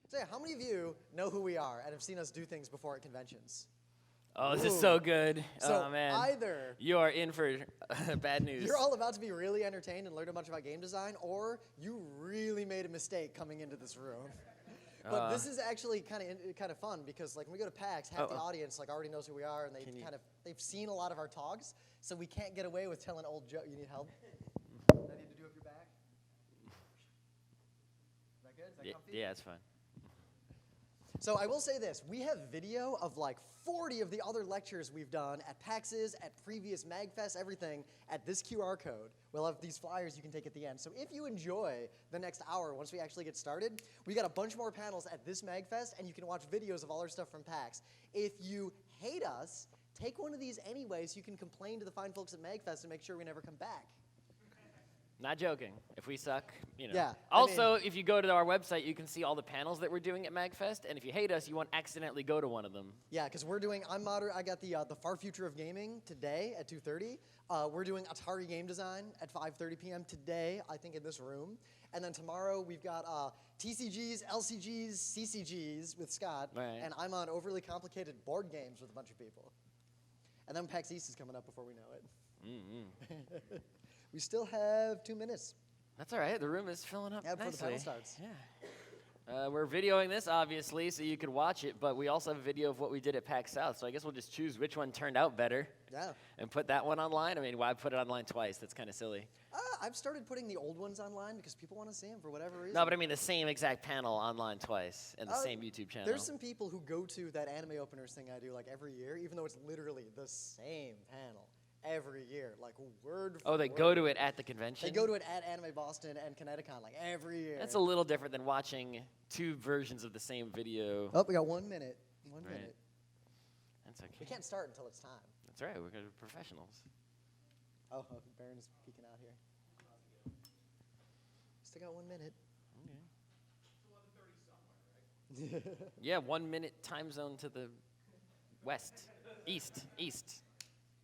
So yeah, how many of you know who we are and have seen us do things before at conventions? Oh, this is so good. So oh, man. either You are in for bad news. you're all about to be really entertained and learn a bunch about game design, or you really made a mistake coming into this room. But this is actually kind of fun because like when we go to PAX, half the audience like already knows who we are and they've seen a lot of our talks, so we can't get away with telling old jokes. You need help? I need to do up your back. Is that good? Is that comfy? Yeah, it's fine. So I will say this, we have video of like 40 of the other lectures we've done at PAXs, at previous MAGFest, everything, at this QR code. We'll have these flyers you can take at the end. So if you enjoy the next hour, once we actually get started, we got a bunch more panels at this MAGFest, and you can watch videos of all our stuff from PAX. If you hate us, take one of these anyway so you can complain to the fine folks at MAGFest and make sure we never come back. Not joking. If we suck, you know. Yeah, also, if you go to our website, you can see all the panels that we're doing at MAGFest. And if you hate us, you won't accidentally go to one of them. Yeah, because we're doing, I got the Far Future of Gaming today at 2:30. We're doing Atari game design at 5:30 p.m. today, I think in this room. And then tomorrow we've got TCGs, LCGs, CCGs with Scott. Right. And I'm on overly complicated board games with a bunch of people. And then PAX East is coming up before we know it. Mm-hmm. We still have 2 minutes. That's all right. The room is filling up before nicely. the panel starts. Yeah. We're videoing this, obviously, so you can watch it, but we also have a video of what we did at PAX South, so I guess we'll just choose which one turned out better. Yeah. And put that one online. I mean, why put it online twice? That's kind of silly. I've started putting the old ones online because people want to see them for whatever reason. No, but I mean the same exact panel online twice and the same YouTube channel. There's some people who go to that anime openers thing I do like every year, even though it's literally the same panel. Every year, like word for word. Oh, they go to it at the convention? They go to it at Anime Boston and Kineticon, like every year. That's a little different than watching two versions of the same video. Oh, we got 1 minute. One minute. That's okay. We can't start until it's time. That's right, we're going to be professionals. Oh, Baron's peeking out here. Still got 1 minute. Okay. 11:30 somewhere, right? Yeah, 1 minute time zone to the west, east.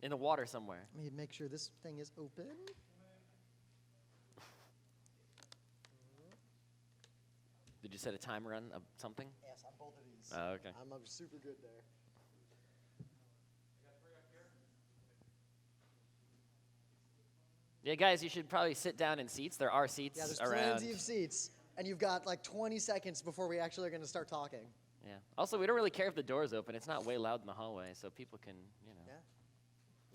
In the water somewhere. Let me make sure this thing is open. Did you set a timer on something? Yes, on both of these. Oh, okay. I'm super good there. Yeah, guys, you should probably sit down in seats. There are seats there's around. plenty of seats, and you've got like 20 seconds before we actually are going to start talking. Yeah. Also, we don't really care if the door's open. It's not way loud in the hallway, so people can, you know. Yeah.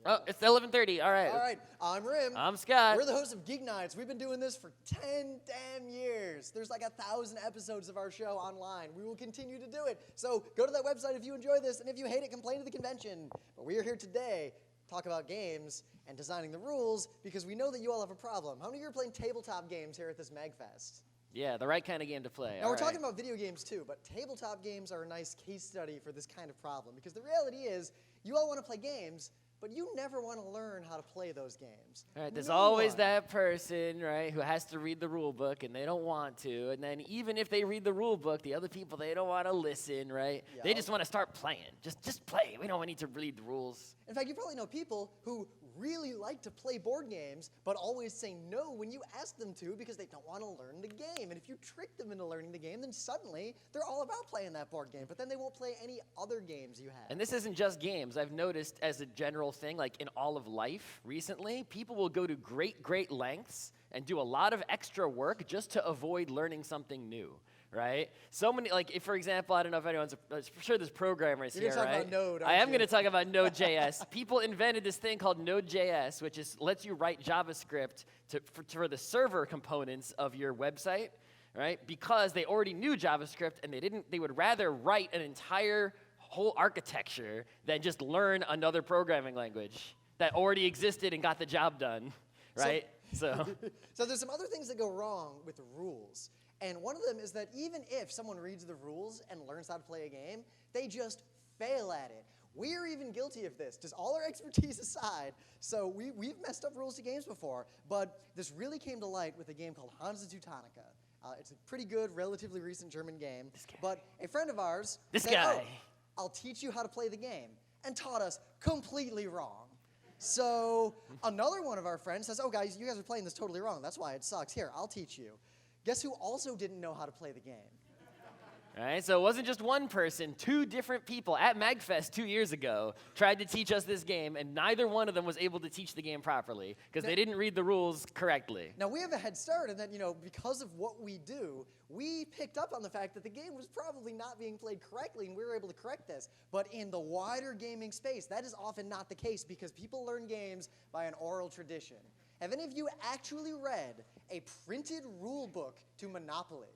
Oh, it's 11:30. All right. All right, I'm Rim. I'm Scott. We're the hosts of Geek Nights. We've been doing this for 10 damn years. There's like 1,000 episodes of our show online. We will continue to do it. So go to that website if you enjoy this, and if you hate it, complain to the convention. But we are here today to talk about games and designing the rules because we know that you all have a problem. How many of you are playing tabletop games here at this MAGFest? Yeah, the right kind of game to play. Now, we're talking about video games too, but tabletop games are a nice case study for this kind of problem because the reality is you all want to play games, but you never want to learn how to play those games. All right, there's No always one. that person, right, who has to read the rule book and they don't want to. And then even if they read the rule book, the other people, they don't want to listen, right? Yep. They just want to start playing. Just play. We don't need to read the rules. In fact, you probably know people who really like to play board games, but always say no when you ask them to because they don't want to learn the game. And if you trick them into learning the game, then suddenly they're all about playing that board game, but then they won't play any other games you have. And this isn't just games. I've noticed as a general thing, like in all of life recently, people will go to great lengths and do a lot of extra work just to avoid learning something new. Right? So many, like, if, for example, I don't know if anyone's, I'm sure there's programmers You're here, gonna talk right? about Node, I aren't am you? going to talk about Node.js. People invented this thing called Node.js, which lets you write JavaScript for the server components of your website, right? Because they already knew JavaScript and they would rather write an entire whole architecture than just learn another programming language that already existed and got the job done, right? So there's some other things that go wrong with the rules. And one of them is that even if someone reads the rules and learns how to play a game, they just fail at it. We're even guilty of this, just all our expertise aside. So we've messed up rules to games before, but this really came to light with a game called Hansa Teutonica. It's a pretty good, relatively recent German game. But a friend of ours said, "Oh, I'll teach you how to play the game," and taught us completely wrong. So another one of our friends says, "Oh, guys, you guys are playing this totally wrong. That's why it sucks. Here, I'll teach you." Guess who also didn't know how to play the game? Right? So it wasn't just one person, 2 different people at MAGFest 2 years ago tried to teach us this game, and neither one of them was able to teach the game properly because they didn't read the rules correctly. Now, we have a head start in that, because of what we do, we picked up on the fact that the game was probably not being played correctly, and we were able to correct this. But in the wider gaming space, that is often not the case because people learn games by an oral tradition. Have any of you actually read a printed rule book to Monopoly?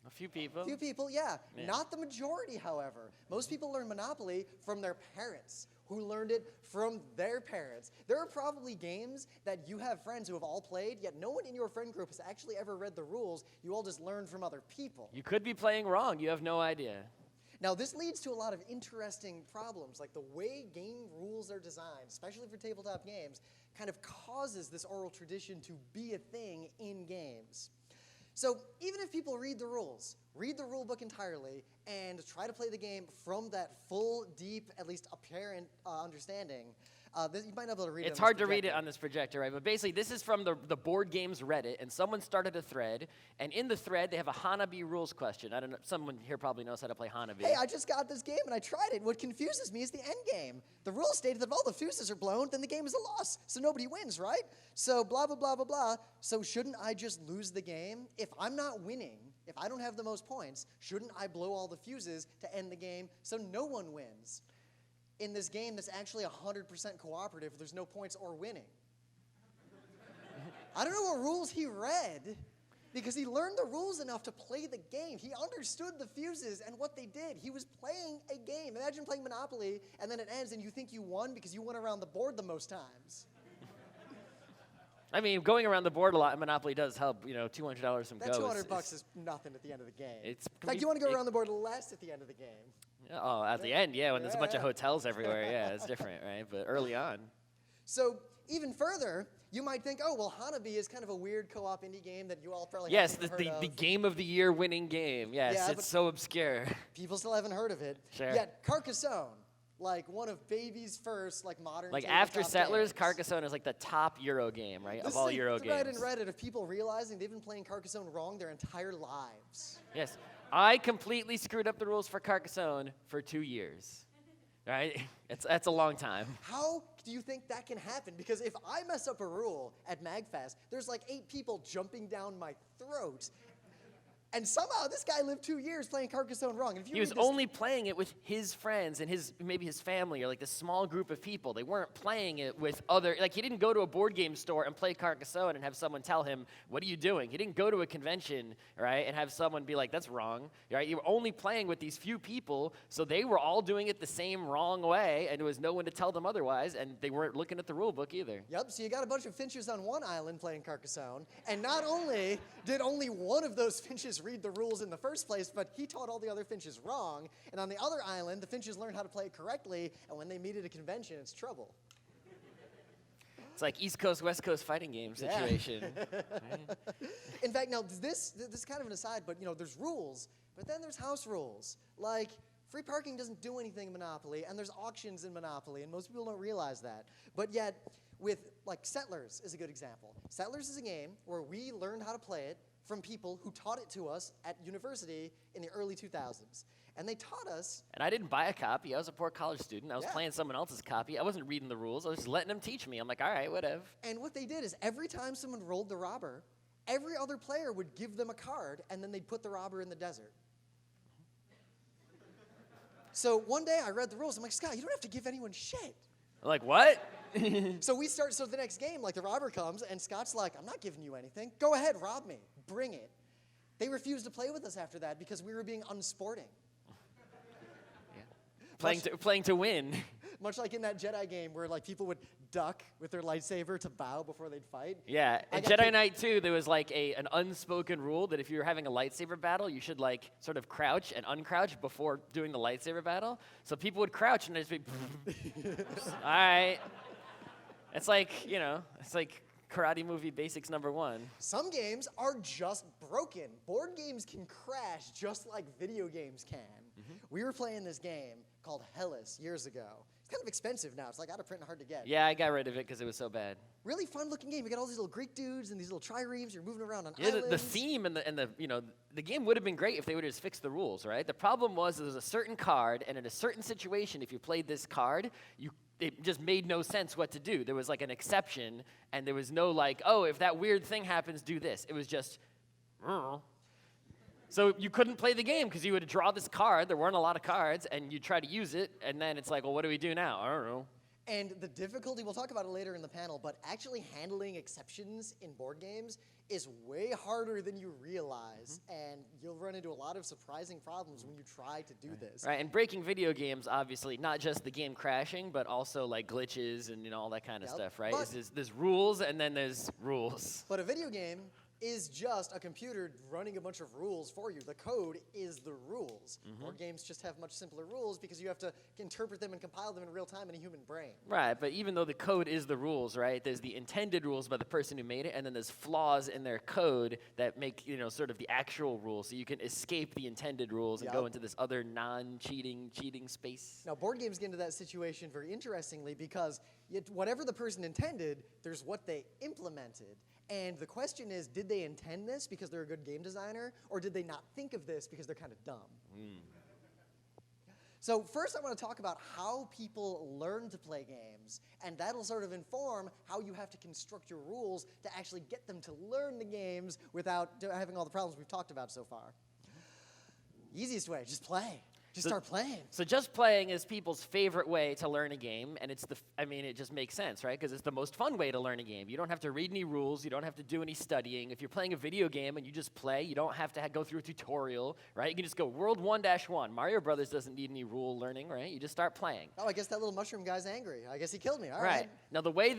A few people. A few people, yeah. Not the majority, however. Most people learn Monopoly from their parents, who learned it from their parents. There are probably games that you have friends who have all played, yet no one in your friend group has actually ever read the rules. You all just learned from other people. You could be playing wrong. You have no idea. Now, this leads to a lot of interesting problems, like the way game rules are designed, especially for tabletop games, kind of causes this oral tradition to be a thing in games. So even if people read the rule book entirely, and try to play the game from that full, deep, at least apparent understanding, you might not be able to read it. It's hard to read it on this projector, right? But basically, this is from the Board Games Reddit, and someone started a thread, and in the thread, they have a Hanabi rules question. I don't know, someone here probably knows how to play Hanabi. Hey, I just got this game, and I tried it. What confuses me is the end game. The rules stated that if all the fuses are blown, then the game is a loss, so nobody wins, right? So blah, blah, blah, blah, blah. So shouldn't I just lose the game? If I'm not winning, if I don't have the most points, shouldn't I blow all the fuses to end the game so no one wins? In this game that's actually 100% cooperative, there's no points or winning. I don't know what rules he read, because he learned the rules enough to play the game. He understood the fuses and what they did. He was playing a game. Imagine playing Monopoly, and then it ends, and you think you won because you went around the board the most times. I mean, going around the board a lot in Monopoly does help, $200 from That Go. $200 is nothing at the end of the game. In It's fact, you want to go around the board less at the end of the game. Oh, at the end, yeah, when there's a bunch of hotels everywhere, yeah, it's different, right? But early on. So even further, you might think, oh, well, Hanabi is kind of a weird co-op indie game that you all probably Yes, haven't heard of. the game of the year winning game. Yes, Yeah, it's but so obscure. People still haven't heard of it. Sure. Yet Carcassonne, like one of baby's first modern Like tabletop after Settlers, games. Carcassonne is like the top Euro game, right? This Of all is a Euro thread games. in Reddit of people realizing they've been playing Carcassonne wrong their entire lives. Yes. I completely screwed up the rules for Carcassonne for 2 years. Right? That's a long time. How do you think that can happen? Because if I mess up a rule at MAGFest, there's like 8 people jumping down my throat. And somehow this guy lived 2 years playing Carcassonne wrong. And if you He was read this- only playing it with his friends and maybe his family or like this small group of people. They weren't playing it with other, like he didn't go to a board game store and play Carcassonne and have someone tell him, what are you doing? He didn't go to a convention, right, and have someone be like, that's wrong, right? You were only playing with these few people, so they were all doing it the same wrong way, and there was no one to tell them otherwise, and they weren't looking at the rule book either. Yep, so you got a bunch of finches on one island playing Carcassonne, and not only did only one of those finches read the rules in the first place, but he taught all the other finches wrong, and on the other island, the finches learned how to play it correctly, and when they meet at a convention, it's trouble. It's like East Coast, West Coast fighting game situation. Right? In fact, now this is kind of an aside, but there's rules, but then there's house rules. Like, free parking doesn't do anything in Monopoly, and there's auctions in Monopoly, and most people don't realize that. But yet, with, Settlers is a good example. Settlers is a game where we learned how to play it from people who taught it to us at university in the early 2000s. And they taught us... And I didn't buy a copy. I was a poor college student. I was Yeah. playing someone else's copy. I wasn't reading the rules. I was just letting them teach me. I'm like, all right, whatever. And what they did is every time someone rolled the robber, every other player would give them a card, and then they'd put the robber in the desert. So one day I read the rules. I'm like, Scott, you don't have to give anyone shit. I'm like, what? So the next game, the robber comes, and Scott's like, I'm not giving you anything. Go ahead, rob me. Bring it. They refused to play with us after that because we were being unsporting. Playing to win. Much like in that Jedi game where people would duck with their lightsaber to bow before they'd fight. Yeah, in Jedi Knight 2, there was an unspoken rule that if you were having a lightsaber battle, you should sort of crouch and uncrouch before doing the lightsaber battle. So people would crouch and they'd just be, all right. It's it's like Karate Movie Basics #1. Some games are just broken. Board games can crash just like video games can. We were playing this game called Hellas years ago. It's kind of expensive now. It's like out of print and hard to get. Yeah, I got rid of it because it was so bad. Really fun looking game. You got all these little Greek dudes and these little triremes. You're moving around on Yeah, islands. the theme and the the game would have been great if they would have just fixed the rules, right? The problem was there was a certain card, and in a certain situation, if you played this card, it just made no sense what to do. There was like an exception, and there was no like, oh, if that weird thing happens, do this. It was just, so you couldn't play the game because you would draw this card. There weren't a lot of cards, and you try to use it, and then it's like, well, what do we do now? I don't know. And the difficulty, we'll talk about it later in the panel, but actually handling exceptions in board games is way harder than you realize, and you'll run into a lot of surprising problems when you try to do this. Right, and breaking video games, obviously, not just the game crashing, but also like glitches and all that kind of stuff, right? There's rules, and then there's rules. But a video game is just a computer running a bunch of rules for you. The code is the rules. Board games just have much simpler rules because you have to interpret them and compile them in real time in a human brain. Right, but even though the code is the rules, right, there's the intended rules by the person who made it, and then there's flaws in their code that make, sort of the actual rules, so you can escape the intended rules and go into this other non-cheating space. Now, board games get into that situation very interestingly because whatever the person intended, there's what they implemented. And the question is, did they intend this because they're a good game designer, or did they not think of this because they're kind of dumb? So first I want to talk about how people learn to play games, and that'll sort of inform how you have to construct your rules to actually get them to learn the games without having all the problems we've talked about so far. Easiest way, just play. Just start playing. So just playing is people's favorite way to learn a game, and it just makes sense, right? Because it's the most fun way to learn a game. You don't have to read any rules. You don't have to do any studying. If you're playing a video game and you just play, you don't have to go through a tutorial, right? You can just go World 1-1. Mario Brothers doesn't need any rule learning, right? You just start playing. Oh, I guess that little mushroom guy's angry. I guess he killed me. All right. Now the way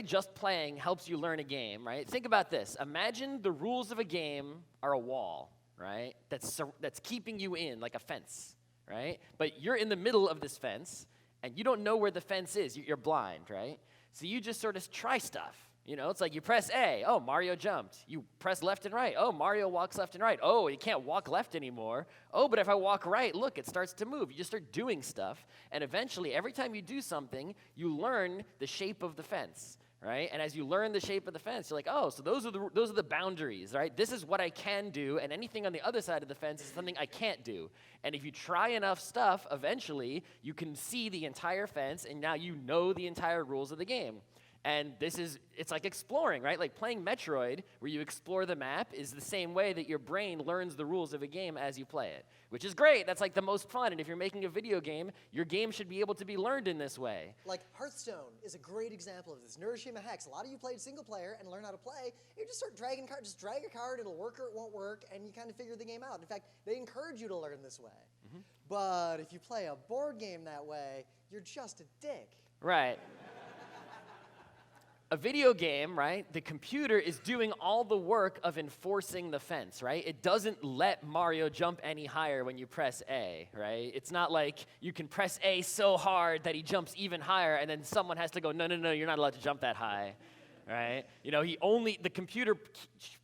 just playing helps you learn a game, right? Think about this. Imagine the rules of a game are a wall, right? That's keeping you in, like a fence, right? But you're in the middle of this fence, and you don't know where the fence is. You're blind, right? So you just sort of try stuff. It's like you press A. Oh, Mario jumped. You press left and right. Oh, Mario walks left and right. Oh, you can't walk left anymore. Oh, but if I walk right, look, it starts to move. You just start doing stuff, and eventually, every time you do something, you learn the shape of the fence. Right? And as you learn the shape of the fence, you're like, oh, so those are the boundaries, right? This is what I can do, and anything on the other side of the fence is something I can't do. And if you try enough stuff, eventually you can see the entire fence, and now you know the entire rules of the game. And it's like exploring, right? Like playing Metroid, where you explore the map, is the same way that your brain learns the rules of a game as you play it, which is great. That's like the most fun. And if you're making a video game, your game should be able to be learned in this way. Like Hearthstone is a great example of this. Neuroshima Hex. A lot of you played single player and learn how to play. You just start dragging cards. Just drag a card. It'll work or it won't work, and you kind of figure the game out. In fact, they encourage you to learn this way. But if you play a board game that way, you're just a dick. Right. A video game, right, the computer is doing all the work of enforcing the fence, right? It doesn't let Mario jump any higher when you press A, right? It's not like you can press A so hard that he jumps even higher and then someone has to go, no, you're not allowed to jump that high, right? The computer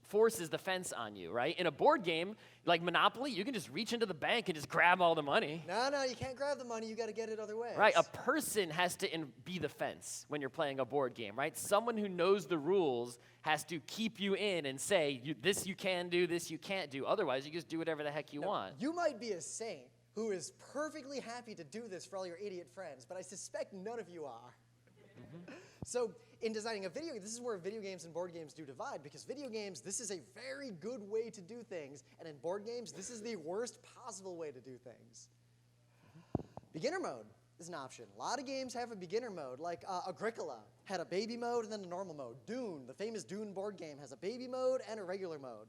forces the fence on you, right? In a board game, like Monopoly, you can just reach into the bank and just grab all the money. No, you can't grab the money. You got to get it other ways. Right, a person has to be the fence when you're playing a board game, right? Someone who knows the rules has to keep you in and say, this you can do, this you can't do. Otherwise, you just do whatever the heck you want. You might be a saint who is perfectly happy to do this for all your idiot friends, but I suspect none of you are. So in designing a video, this is where video games and board games do divide, because video games, this is a very good way to do things, and in board games, this is the worst possible way to do things. Beginner mode is an option. A lot of games have a beginner mode, like Agricola had a baby mode and then a normal mode. Dune, the famous Dune board game, has a baby mode and a regular mode.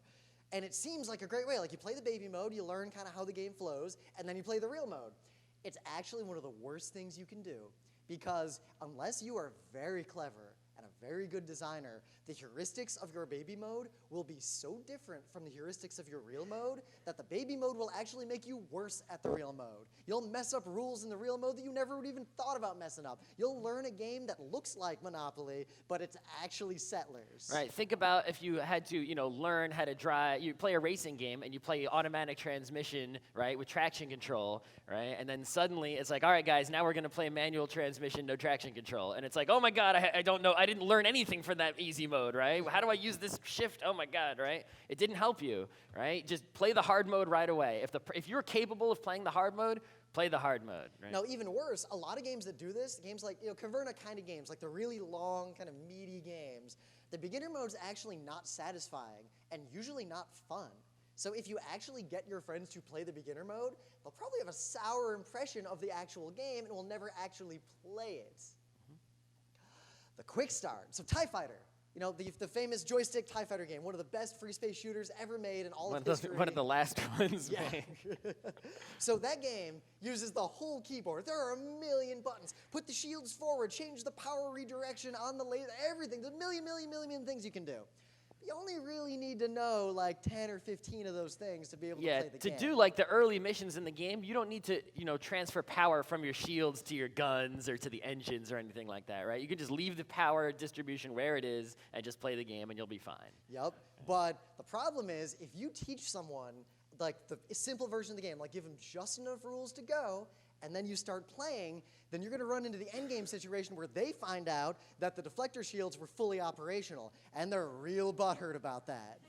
And it seems like a great way. Like you play the baby mode, you learn kind of how the game flows, and then you play the real mode. It's actually one of the worst things you can do, because unless you are very clever and a very good designer, the heuristics of your baby mode will be so different from the heuristics of your real mode that the baby mode will actually make you worse at the real mode. You'll mess up rules in the real mode that you never would even thought about messing up. You'll learn a game that looks like Monopoly, but it's actually Settlers. Right. Think about if you had to, learn how to drive. You play a racing game and you play automatic transmission, right, with traction control, right? And then suddenly it's like, all right, guys, now we're going to play manual transmission, no traction control. And it's like, oh my God, I don't know. I didn't learn anything for that easy mode, right? How do I use this shift? Oh my God, right? It didn't help you, right? Just play the hard mode right away. If you're capable of playing the hard mode, play the hard mode, right? Now, even worse, a lot of games that do this, games like, Caverna kind of games, like the really long, kind of meaty games, the beginner mode's actually not satisfying and usually not fun. So if you actually get your friends to play the beginner mode, they'll probably have a sour impression of the actual game and will never actually play it. The quick start. So TIE Fighter. The famous joystick TIE Fighter game, one of the best free space shooters ever made in all of history. One of the last ones made. So that game uses the whole keyboard. There are a million buttons. Put the shields forward, change the power redirection on the laser, everything. There's a million things you can do. You only really need to know like 10 or 15 of those things to be able to play the game. Yeah, to do like the early missions in the game, you don't need to, transfer power from your shields to your guns or to the engines or anything like that, right? You can just leave the power distribution where it is and just play the game and you'll be fine. Yep, but the problem is if you teach someone like the simple version of the game, like give them just enough rules to go, and then you start playing, then you're going to run into the endgame situation where they find out that the deflector shields were fully operational, and they're real butthurt about that.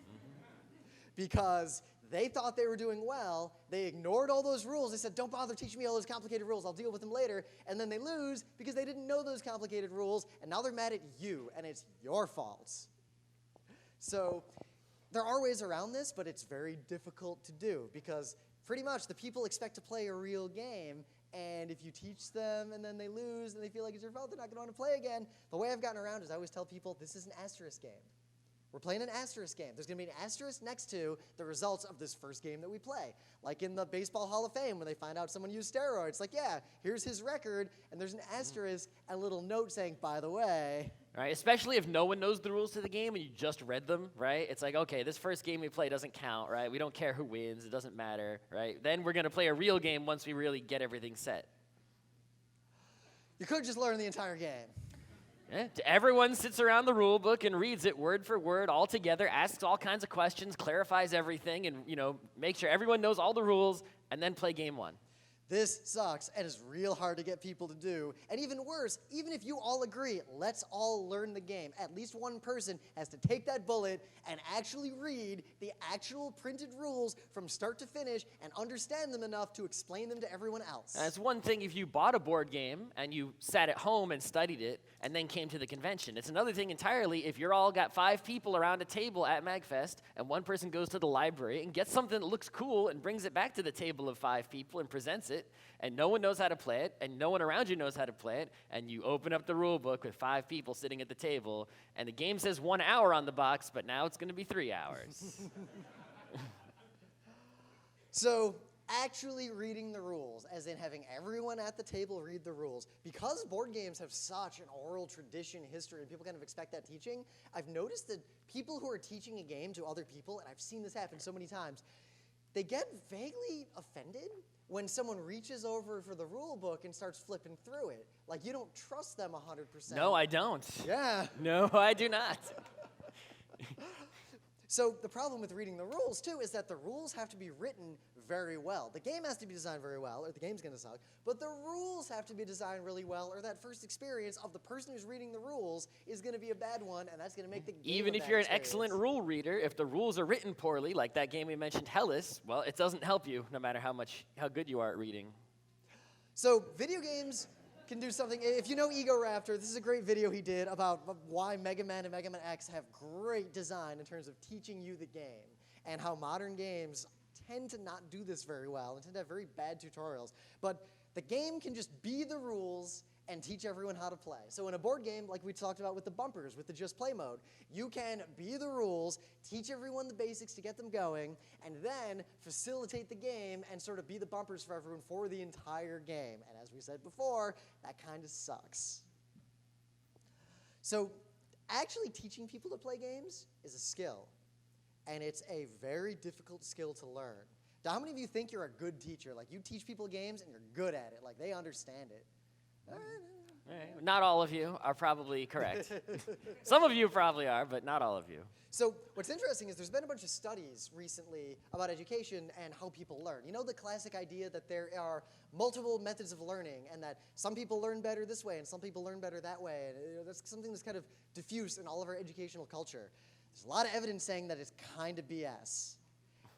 Because they thought they were doing well, they ignored all those rules, they said, don't bother teaching me all those complicated rules, I'll deal with them later, and then they lose because they didn't know those complicated rules, and now they're mad at you, and it's your fault. So there are ways around this, but it's very difficult to do, because pretty much the people expect to play a real game, and if you teach them and then they lose and they feel like it's your fault, they're not going to want to play again. The way I've gotten around is I always tell people this is an asterisk game. We're playing an asterisk game. There's going to be an asterisk next to the results of this first game that we play. Like in the Baseball Hall of Fame when they find out someone used steroids. Like, yeah, here's his record, and there's an asterisk and a little note saying, by the way. Right, especially if no one knows the rules to the game and you just read them, right? It's like, okay, this first game we play doesn't count, right? We don't care who wins. It doesn't matter, right? Then we're going to play a real game once we really get everything set. You could just learn the entire game. Yeah, everyone sits around the rule book and reads it word for word all together, asks all kinds of questions, clarifies everything, and, make sure everyone knows all the rules, and then play game one. This sucks and is real hard to get people to do. And even worse, even if you all agree, let's all learn the game, at least one person has to take that bullet and actually read the actual printed rules from start to finish and understand them enough to explain them to everyone else. It's one thing if you bought a board game and you sat at home and studied it and then came to the convention. It's another thing entirely if you're all got 5 people around a table at MAGFest and one person goes to the library and gets something that looks cool and brings it back to the table of 5 people and presents it, and no one knows how to play it, and no one around you knows how to play it, and you open up the rule book with 5 people sitting at the table, and the game says 1 hour on the box, but now it's going to be 3 hours. So, actually reading the rules, as in having everyone at the table read the rules, because board games have such an oral tradition, history, and people kind of expect that teaching, I've noticed that people who are teaching a game to other people, and I've seen this happen so many times, they get vaguely offended when someone reaches over for the rule book and starts flipping through it. Like, you don't trust them 100%. No, I don't. Yeah. No, I do not. So the problem with reading the rules, too, is that the rules have to be written very well. The game has to be designed very well, or the game's going to suck, but the rules have to be designed really well, or that first experience of the person who's reading the rules is going to be a bad one, and that's going to make the game Even if you're an excellent rule reader, if the rules are written poorly, like that game we mentioned, Hellas, well, it doesn't help you no matter how good you are at reading. So video games can do something. If you know Ego Raptor, this is a great video he did about why Mega Man and Mega Man X have great design in terms of teaching you the game, and how modern games tend to not do this very well and tend to have very bad tutorials. But the game can just be the rules and teach everyone how to play. So in a board game, like we talked about with the bumpers, with the Just Play mode, you can be the rules, teach everyone the basics to get them going, and then facilitate the game and sort of be the bumpers for everyone for the entire game. And as we said before, that kind of sucks. So Actually teaching people to play games is a skill, and it's a very difficult skill to learn. Now, how many of you think you're a good teacher? Like, you teach people games and you're good at it, like they understand it. All right. Not all of you are probably correct. Some of you probably are, but not all of you. So what's interesting is there's been a bunch of studies recently about education and how people learn. You know the classic idea that there are multiple methods of learning and that some people learn better this way and some people learn better that way. And that's something that's kind of diffuse in all of our educational culture. There's a lot of evidence saying that it's kind of BS.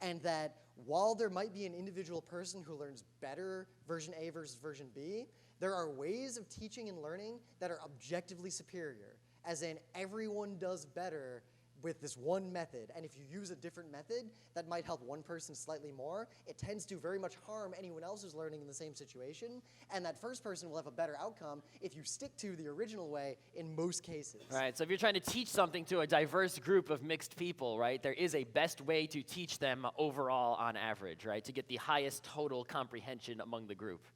And that while there might be an individual person who learns better version A versus version B, there are ways of teaching and learning that are objectively superior, as in everyone does better with this one method. And if you use a different method that might help one person slightly more, it tends to very much harm anyone else who's learning in the same situation. And that first person will have a better outcome if you stick to the original way in most cases. Right, so if you're trying to teach something to a diverse group of mixed people, right, there is a best way to teach them overall on average, right, to get the highest total comprehension among the group.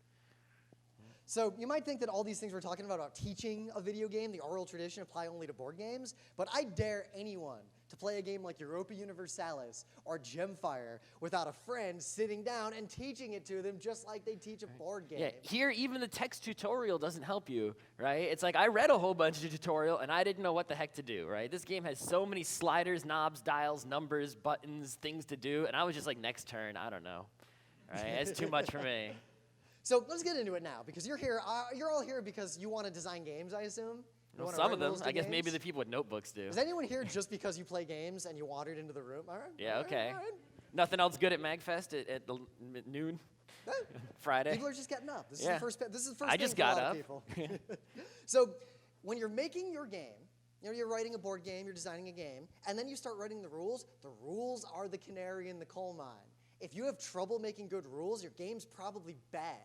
So you might think that all these things we're talking about teaching a video game, the oral tradition, apply only to board games, but I dare anyone to play a game like Europa Universalis or Gemfire without a friend sitting down and teaching it to them just like they teach a board game. Yeah, here even the text tutorial doesn't help you, right? It's like I read a whole bunch of tutorial and I didn't know what the heck to do, right? This game has so many sliders, knobs, dials, numbers, buttons, things to do, and I was just like, next turn, I don't know, right? It's too much for me. So let's get into it now, because you're here. You're all here because you want to design games, I assume? Well, some of them. I guess maybe the people with notebooks do. Is anyone here just because you play games and you wandered into the room? All right. Yeah, okay. All right. Nothing else good at MAGFest at noon? Friday? People are just getting up. This is Yeah. the first game I just for a got lot up. of people. So when you're making your game, you're writing a board game, you're designing a game, and then you start writing the rules are the canary in the coal mine. If you have trouble making good rules, your game's probably bad.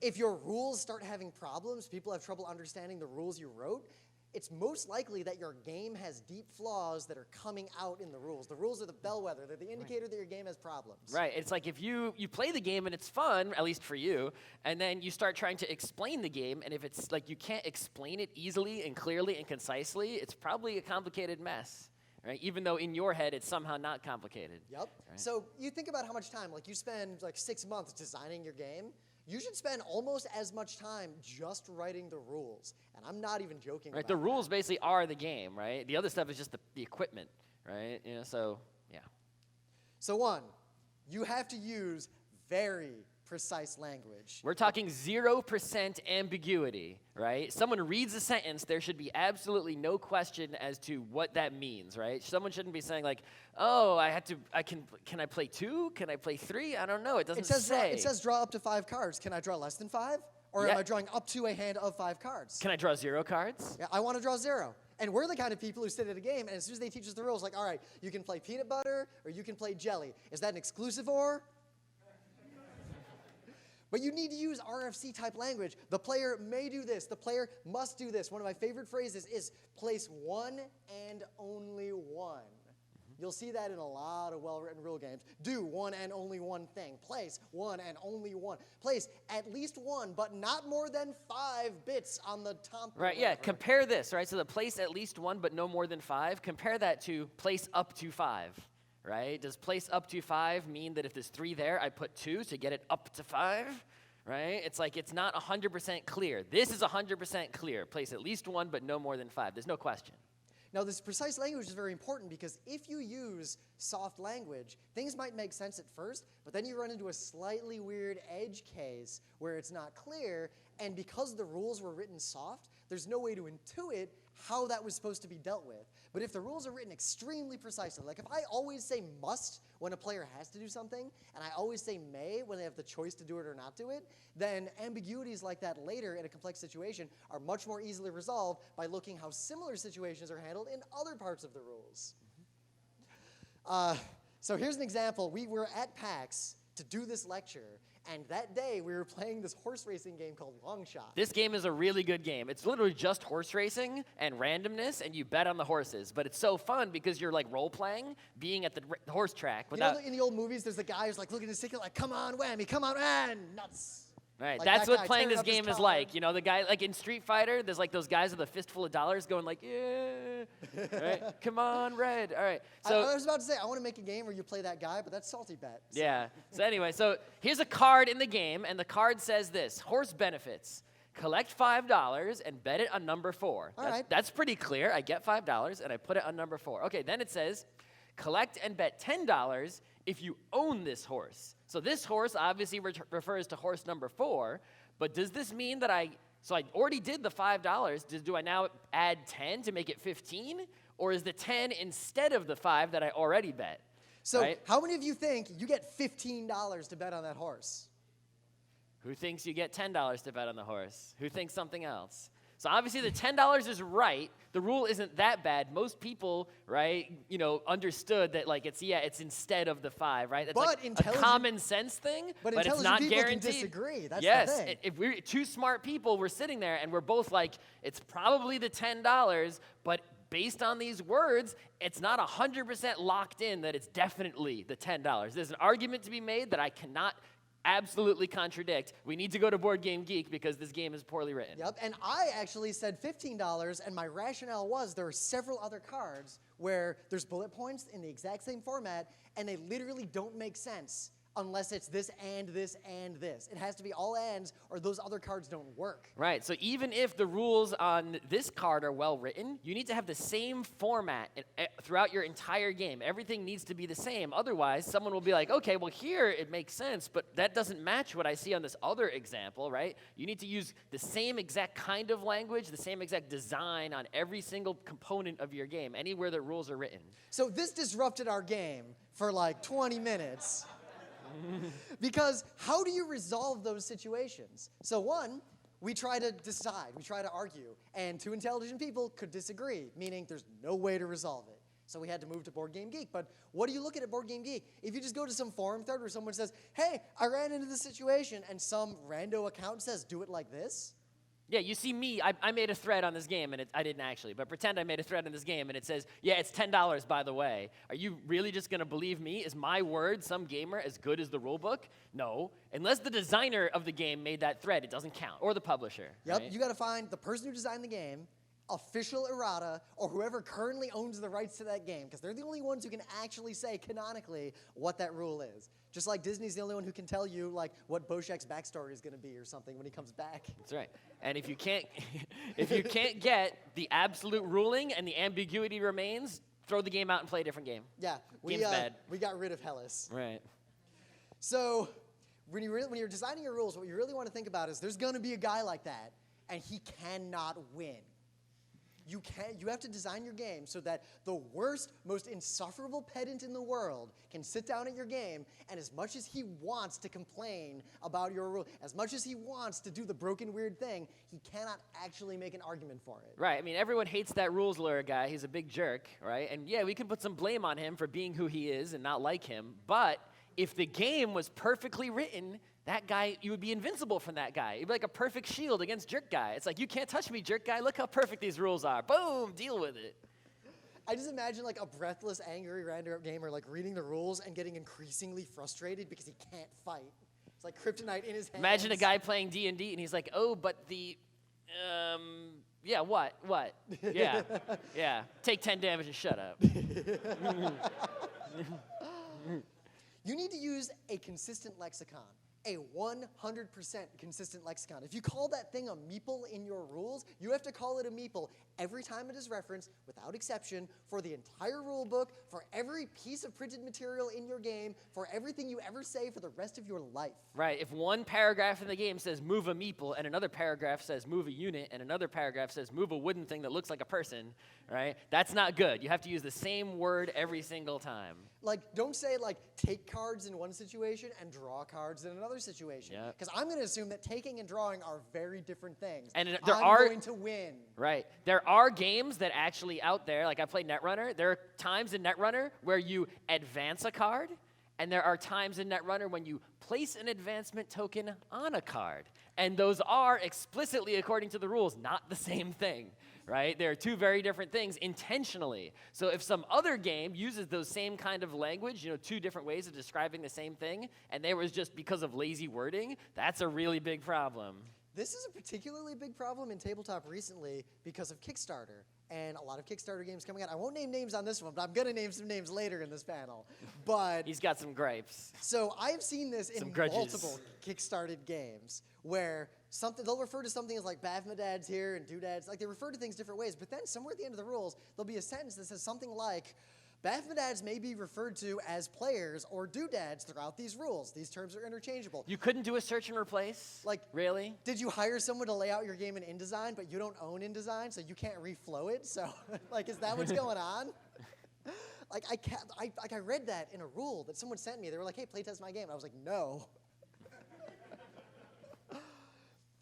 If your rules start having problems, people have trouble understanding the rules you wrote, it's most likely that your game has deep flaws that are coming out in the rules. The rules are the bellwether. They're the indicator that your game has problems. Right. It's like if you play the game and it's fun, at least for you, and then you start trying to explain the game, and if it's like you can't explain it easily and clearly and concisely, it's probably a complicated mess. Right? Even though in your head it's somehow not complicated. Yep. Right? So you think about how much time, like you spend like 6 months designing your game. You should spend almost as much time just writing the rules. And I'm not even joking Right, about the rules that. basically are the game, right? The other stuff is just the equipment, right? You know, so, yeah. So one, you have to use very precise language. We're talking 0% ambiguity, right? Someone reads a sentence, there should be absolutely no question as to what that means, right? Someone shouldn't be saying like, oh, can I play 2? Can I play 3? I don't know, it doesn't say. It says draw up to 5 cards. Can I draw less than 5? Or am I drawing up to a hand of 5 cards? Can I draw 0 cards? Yeah, I want to draw 0. And we're the kind of people who sit at a game, and as soon as they teach us the rules, like, all right, you can play peanut butter, or you can play jelly. Is that an exclusive or? But you need to use RFC-type language. The player may do this. The player must do this. One of my favorite phrases is place one and only one. You'll see that in a lot of well-written rule games. Do one and only one thing. Place one and only one. Place at least one, but not more than 5 bits on the top. Right, yeah, compare this, right? So the place at least 1, but no more than 5. Compare that to place up to 5, right? Does place up to 5 mean that if there's 3 there, I put 2 to get it up to 5? Right? It's like it's not 100% clear. This is 100% clear. Place at least 1, but no more than 5. There's no question. Now, this precise language is very important because if you use soft language, things might make sense at first, but then you run into a slightly weird edge case where it's not clear, and because the rules were written soft, there's no way to intuit how that was supposed to be dealt with. But if the rules are written extremely precisely, like if I always say must when a player has to do something, and I always say may when they have the choice to do it or not do it, then ambiguities like that later in a complex situation are much more easily resolved by looking how similar situations are handled in other parts of the rules. So here's an example. We were at PAX to do this lecture, and that day we were playing this horse racing game called Long Shot. This game is a really good game. It's literally just horse racing and randomness, and you bet on the horses. But it's so fun because you're like role-playing, being at the horse track. You know, in the old movies, there's the guy who's like looking at his ticket like, come on, whammy, come on, and nuts. Right, Like that's that what guy playing tearing this up his game is card. like. You know, the guy, like in Street Fighter, there's like those guys with a fistful of dollars going like, yeah, right? Come on, red. All right. So I was about to say, I want to make a game where you play that guy, but that's salty bet. So. yeah. So anyway, so here's a card in the game, and the card says this: horse benefits. Collect $5 and bet it on number 4. All right. That's pretty clear. I get $5 and I put it on number 4. Okay, then it says, collect and bet $10 if you own this horse. So this horse obviously refers to horse number 4, but does this mean that I already did the $5. Do I now add 10 to make it 15? Or is the 10 instead of the 5 that I already bet? So right? how many of you think you get $15 to bet on that horse? Who thinks you get $10 to bet on the horse? Who thinks something else? So obviously the $10 is right. The rule isn't that bad. Most people, right, understood that like it's instead of the 5, right? That's But like a common sense thing, but it's not people guaranteed. can disagree. That's yes, the thing. if we're two smart people, we're sitting there and we're both like, it's probably the $10, but based on these words, it's not 100% locked in that it's definitely the $10. There's an argument to be made that I cannot absolutely contradict. We need to go to Board Game Geek because this game is poorly written. Yep, and I actually said $15, and my rationale was there are several other cards where there's bullet points in the exact same format, and they literally don't make sense unless it's this and this and this. It has to be all ands, or those other cards don't work. Right, so even if the rules on this card are well written, you need to have the same format throughout your entire game. Everything needs to be the same. Otherwise, someone will be like, okay, well here it makes sense, but that doesn't match what I see on this other example, right? You need to use the same exact kind of language, the same exact design on every single component of your game, anywhere the rules are written. So this disrupted our game for like 20 minutes. Because how do you resolve those situations? So one, we try to decide, we try to argue, and two intelligent people could disagree, meaning there's no way to resolve it. So we had to move to Board Game Geek. But what do you look at Board Game Geek? If you just go to some forum thread where someone says, hey, I ran into this situation, and some rando account says, do it like this, yeah, you see me, I made a thread on this game, and I didn't actually, but pretend I made a thread on this game, and it says, yeah, it's $10, by the way. Are you really just going to believe me? Is my word, some gamer, as good as the rule book? No. Unless the designer of the game made that thread, it doesn't count, or the publisher. Yep, right? you got to find the person who designed the game, official errata, or whoever currently owns the rights to that game, because they're the only ones who can actually say canonically what that rule is. Just like Disney's the only one who can tell you like what Boshek's backstory is going to be or something when he comes back. That's right. And if you can't, if you can't get the absolute ruling and the ambiguity remains, throw the game out and play a different game. Yeah, Game's bad. we got rid of Hellas. Right. So when you're designing your rules, what you really want to think about is there's going to be a guy like that, and he cannot win. You have to design your game so that the worst, most insufferable pedant in the world can sit down at your game, and as much as he wants to complain about your rule, as much as he wants to do the broken weird thing, he cannot actually make an argument for it. Right. I mean, everyone hates that rules lawyer guy. He's a big jerk, right? And yeah, we can put some blame on him for being who he is and not like him, but if the game was perfectly written, that guy, you would be invincible from that guy. You'd be like a perfect shield against jerk guy. It's like, you can't touch me, jerk guy. Look how perfect these rules are. Boom, deal with it. I just imagine like a breathless, angry random gamer like reading the rules and getting increasingly frustrated because he can't fight. It's like kryptonite in his hands. Imagine a guy playing D&D and he's like, oh, but yeah, what? Yeah, yeah. Take 10 damage and shut up. You need to use a consistent lexicon. A 100% consistent lexicon. If you call that thing a meeple in your rules, you have to call it a meeple every time it is referenced, without exception, for the entire rule book, for every piece of printed material in your game, for everything you ever say for the rest of your life. Right. If one paragraph in the game says move a meeple, and another paragraph says move a unit, and another paragraph says move a wooden thing that looks like a person, right? That's not good. You have to use the same word every single time. Like, don't say, like, take cards in one situation and draw cards in another situation. Because I'm going to assume that taking and drawing are very different things. And I'm going to win. Right. There are games that actually out there, like I played Netrunner, there are times in Netrunner where you advance a card And there are times in Netrunner when you place an advancement token on a card. And those are explicitly, according to the rules, not the same thing, right? They're two very different things intentionally. So if some other game uses those same kind of language, two different ways of describing the same thing, and they was just because of lazy wording, that's a really big problem. This is a particularly big problem in tabletop recently because of Kickstarter. And a lot of Kickstarter games coming out. I won't name names on this one, but I'm going to name some names later in this panel. But he's got some gripes. So I've seen this in multiple Kickstarted games where they'll refer to something as like Bavmadads here and Doodads. Like they refer to things different ways. But then somewhere at the end of the rules, there'll be a sentence that says something like, Bavmadads may be referred to as players or doodads throughout these rules. These terms are interchangeable. You couldn't do a search and replace? Like, really? Did you hire someone to lay out your game in InDesign, but you don't own InDesign, so you can't reflow it? So, like, is that what's going on? I read that in a rule that someone sent me. They were like, hey, playtest my game. And I was like, no.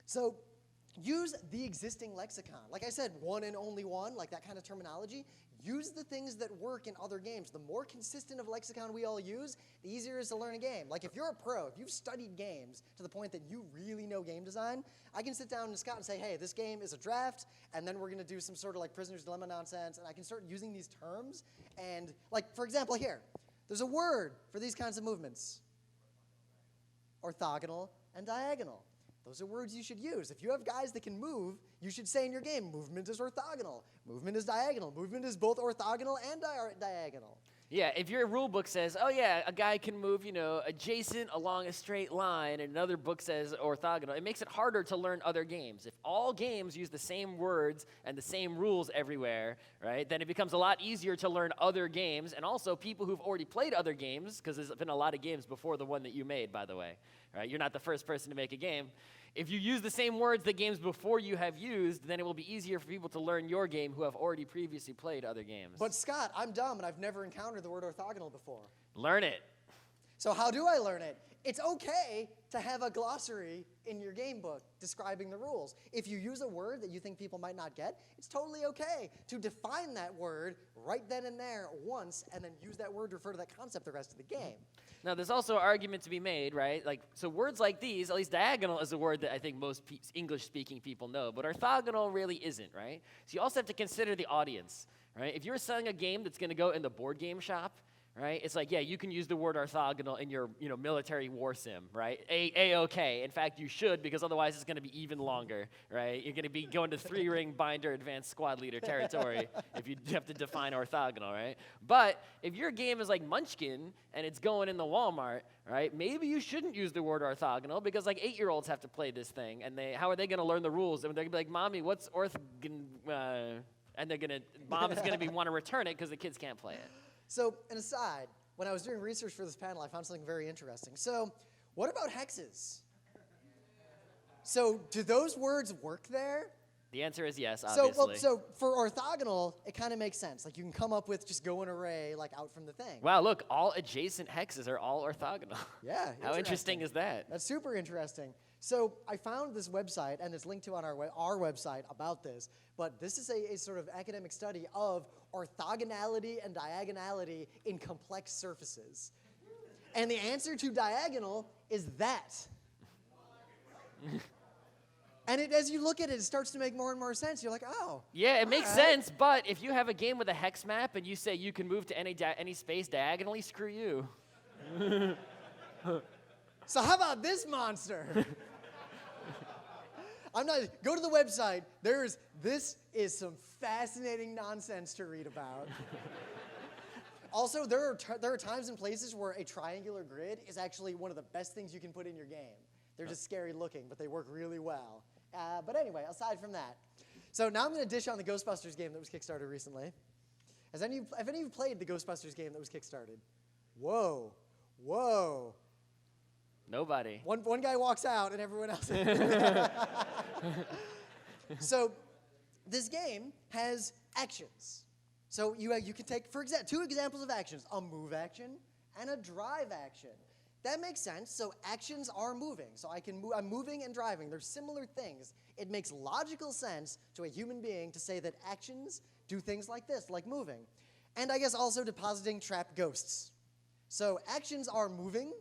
So, use the existing lexicon. Like I said, one and only one, like that kind of terminology. Use the things that work in other games. The more consistent of lexicon we all use, the easier it is to learn a game. Like if you're a pro, if you've studied games to the point that you really know game design, I can sit down with Scott and say, hey, this game is a draft, and then we're going to do some sort of like Prisoner's Dilemma nonsense, and I can start using these terms. And like, for example, here, there's a word for these kinds of movements. Orthogonal and diagonal. Those are words you should use. If you have guys that can move, you should say in your game, movement is orthogonal, movement is diagonal, movement is both orthogonal and diagonal. Yeah, if your rule book says, oh yeah, a guy can move, adjacent along a straight line, and another book says orthogonal, it makes it harder to learn other games. If all games use the same words and the same rules everywhere, right, then it becomes a lot easier to learn other games, and also people who've already played other games, because there's been a lot of games before the one that you made, by the way, right? You're not the first person to make a game. If you use the same words that games before you have used, then it will be easier for people to learn your game who have already previously played other games. But Scott, I'm dumb and I've never encountered the word orthogonal before. Learn it. So how do I learn it? It's okay to have a glossary in your game book describing the rules. If you use a word that you think people might not get, it's totally okay to define that word right then and there once and then use that word to refer to that concept the rest of the game. Now, there's also an argument to be made, right? So words like these, at least diagonal is a word that I think most English-speaking people know, but orthogonal really isn't, right? So you also have to consider the audience, right? If you're selling a game that's going to go in the board game shop, right? It's like, yeah, you can use the word orthogonal in your, military war sim, right? A-okay. In fact, you should, because otherwise it's going to be even longer, right? You're going to be going to 3-ring binder advanced squad leader territory if you have to define orthogonal, right? But if your game is like Munchkin and it's going in the Walmart, right? Maybe you shouldn't use the word orthogonal because like 8-year-olds have to play this thing, and how are they going to learn the rules? And they're going to be like, Mommy, what's and Mom is going to want to return it because the kids can't play it. So, an aside, when I was doing research for this panel, I found something very interesting. So, what about hexes? So, do those words work there? The answer is yes, obviously. So for orthogonal, it kind of makes sense. Like, you can come up with just go an array, like, out from the thing. Wow, look, all adjacent hexes are all orthogonal. Yeah. How interesting is that? That's super interesting. So I found this website, and it's linked to on our website about this, but this is a sort of academic study of orthogonality and diagonality in complex surfaces. And the answer to diagonal is that. And as you look at it, it starts to make more and more sense. You're like, oh. Yeah, it makes sense, but if you have a game with a hex map and you say you can move to any space diagonally, screw you. So how about this monster? Go to the website. This is some fascinating nonsense to read about. Also, there are times and places where a triangular grid is actually one of the best things you can put in your game. They're just scary looking, but they work really well. But anyway, aside from that. So now I'm going to dish on the Ghostbusters game that was Kickstarted recently. Have any of you played the Ghostbusters game that was Kickstarted? Whoa. Nobody. One guy walks out and everyone else. So this game has actions. So you can take, for example, 2 examples of actions, a move action and a drive action. That makes sense. So actions are moving. So I'm moving and driving. They're similar things. It makes logical sense to a human being to say that actions do things like this, like moving. And I guess also depositing trapped ghosts. So actions are moving,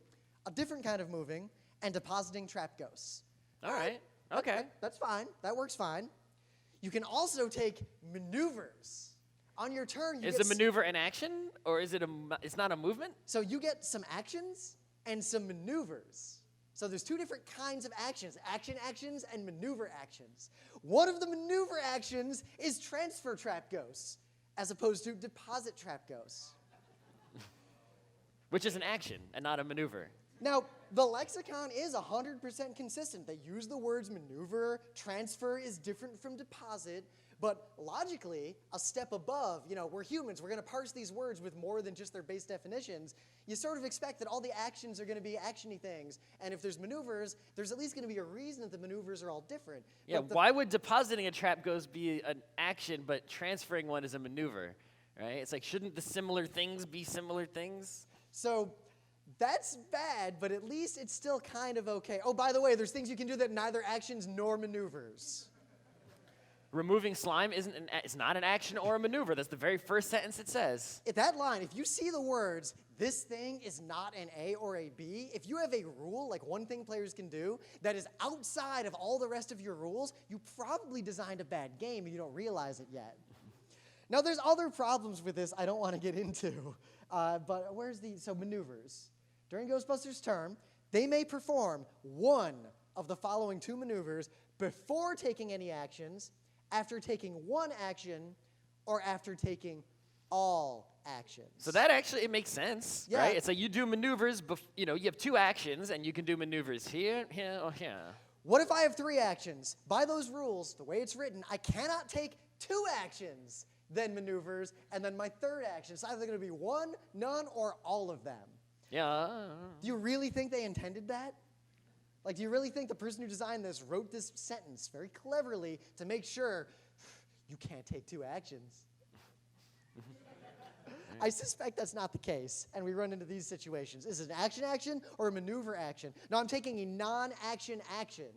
a different kind of moving, and depositing trap ghosts. All right. Okay. That's fine. That works fine. You can also take maneuvers. On your turn, Is a maneuver an action, or is it it's not a movement? So you get some actions and some maneuvers. So there's two different kinds of actions, actions, and maneuver actions. One of the maneuver actions is transfer trap ghosts, as opposed to deposit trap ghosts. Which is an action and not a maneuver. Now, the lexicon is 100% consistent. They use the words maneuver, transfer is different from deposit, but logically, a step above, we're humans, we're going to parse these words with more than just their base definitions. You sort of expect that all the actions are going to be actiony things, and if there's maneuvers, there's at least going to be a reason that the maneuvers are all different. Yeah, why would depositing a trap ghost be an action, but transferring one is a maneuver, right? It's like, shouldn't the similar things be similar things? So that's bad, but at least it's still kind of okay. Oh, by the way, there's things you can do that neither actions nor maneuvers. Removing slime it's not an action or a maneuver. That's the very first sentence it says. At that line, if you see the words, this thing is not an A or a B, if you have a rule, like one thing players can do, that is outside of all the rest of your rules, you probably designed a bad game and you don't realize it yet. Now, there's other problems with this I don't want to get into, but so maneuvers. During Ghostbusters' turn, they may perform one of the following two maneuvers before taking any actions, after taking one action, or after taking all actions. So that actually, it makes sense, Yeah. right? It's like you do maneuvers, you have two actions, and you can do maneuvers here, here, or here. What if I have three actions? By those rules, the way it's written, I cannot take two actions, then maneuvers, and then my third action. It's either going to be one, none, or all of them. Yeah. Do you really think they intended that? Like, do you really think the person who designed this wrote this sentence very cleverly to make sure you can't take two actions? I suspect that's not the case, and we run into these situations. Is it an action or a maneuver action? No, I'm taking a non-action action.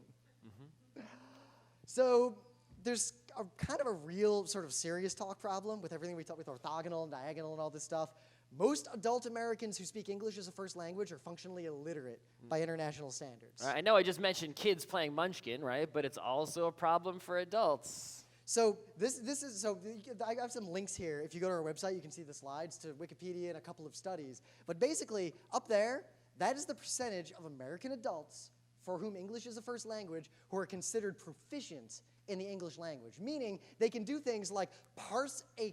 So there's kind of a real sort of serious talk problem with everything we talk with orthogonal and diagonal and all this stuff. Most adult Americans who speak English as a first language are functionally illiterate by international standards. I know I just mentioned kids playing Munchkin, right? But it's also a problem for adults. So I have some links here. If you go to our website, you can see the slides to Wikipedia and a couple of studies. But basically, up there, that is the percentage of American adults for whom English is a first language who are considered proficient in the English language, meaning they can do things like parse a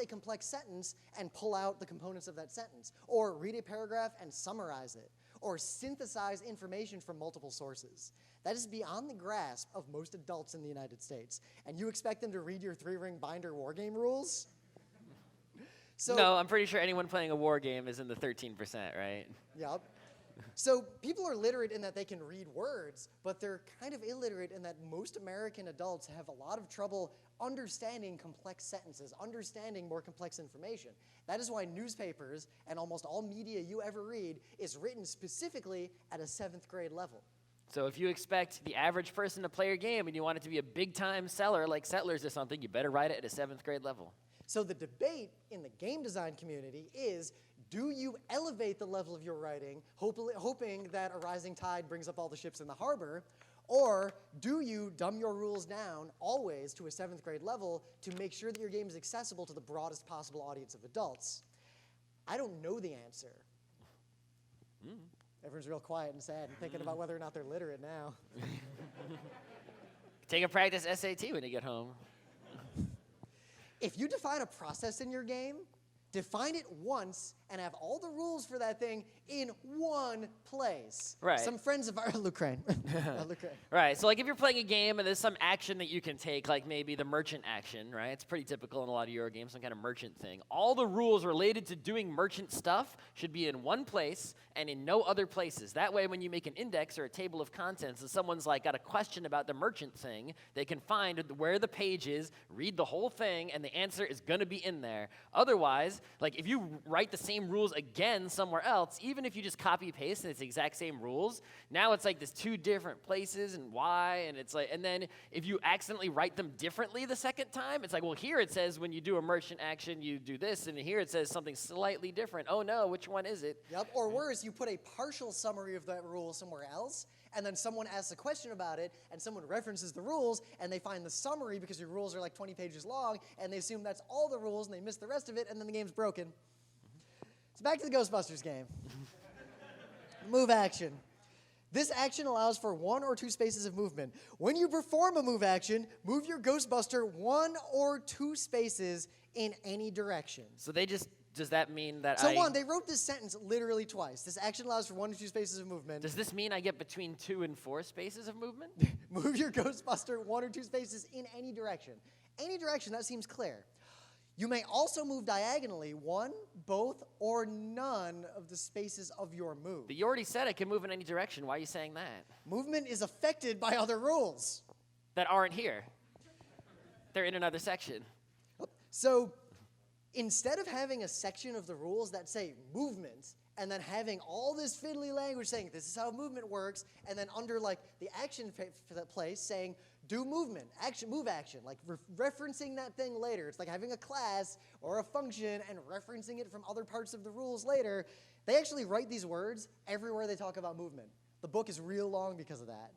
complex sentence and pull out the components of that sentence, or read a paragraph and summarize it, or synthesize information from multiple sources. That is beyond the grasp of most adults in the United States. And you expect them to read your 3-ring binder wargame rules? No, I'm pretty sure anyone playing a war game is in the 13%, right? Yep. So people are literate in that they can read words, but they're kind of illiterate in that most American adults have a lot of trouble understanding complex sentences, understanding more complex information. That is why newspapers and almost all media you ever read is written specifically at a 7th grade level. So if you expect the average person to play your game and you want it to be a big-time seller like Settlers or something, you better write it at a 7th grade level. So the debate in the game design community is, do you elevate the level of your writing, hoping that a rising tide brings up all the ships in the harbor, or do you dumb your rules down always to a 7th grade level to make sure that your game is accessible to the broadest possible audience of adults? I don't know the answer. Everyone's real quiet and sad and thinking about whether or not they're literate now. Take a practice SAT when you get home. If you define a process in your game, define it once and have all the rules for that thing in one place. Right. Some friends of ours, Lucraine. Right, so like if you're playing a game and there's some action that you can take, like maybe the merchant action, right? It's pretty typical in a lot of Euro games, some kind of merchant thing. All the rules related to doing merchant stuff should be in one place and in no other places. That way when you make an index or a table of contents and someone's like got a question about the merchant thing, they can find where the page is, read the whole thing, and the answer is gonna be in there. Otherwise, like if you write the same rules again somewhere else, even if you just copy paste and it's the exact same rules, now it's like there's two different places and why, and it's like, and then if you accidentally write them differently the second time, it's like, well, here it says when you do a merchant action, you do this, and here it says something slightly different. Oh no, which one is it? Yep, or worse, you put a partial summary of that rule somewhere else, and then someone asks a question about it, and someone references the rules, and they find the summary because your rules are like 20 pages long, and they assume that's all the rules, and they miss the rest of it, and then the game's broken. So back to the Ghostbusters game. Move action. This action allows for 1 or 2 spaces of movement. When you perform a move action, move your Ghostbuster 1 or 2 spaces in any direction. So they just, does that mean that they wrote this sentence literally twice. This action allows for 1 or 2 spaces of movement. Does this mean I get between 2 and 4 spaces of movement? Move your Ghostbuster 1 or 2 spaces in any direction. Any direction, that seems clear. You may also move diagonally 1, both, or none of the spaces of your move. But you already said I can move in any direction. Why are you saying that? Movement is affected by other rules. That aren't here. They're in another section. So instead of having a section of the rules that say movement, and then having all this fiddly language saying this is how movement works, and then under like the action place saying do movement, action, move action, like referencing that thing later. It's like having a class or a function and referencing it from other parts of the rules later. They actually write these words everywhere they talk about movement. The book is real long because of that.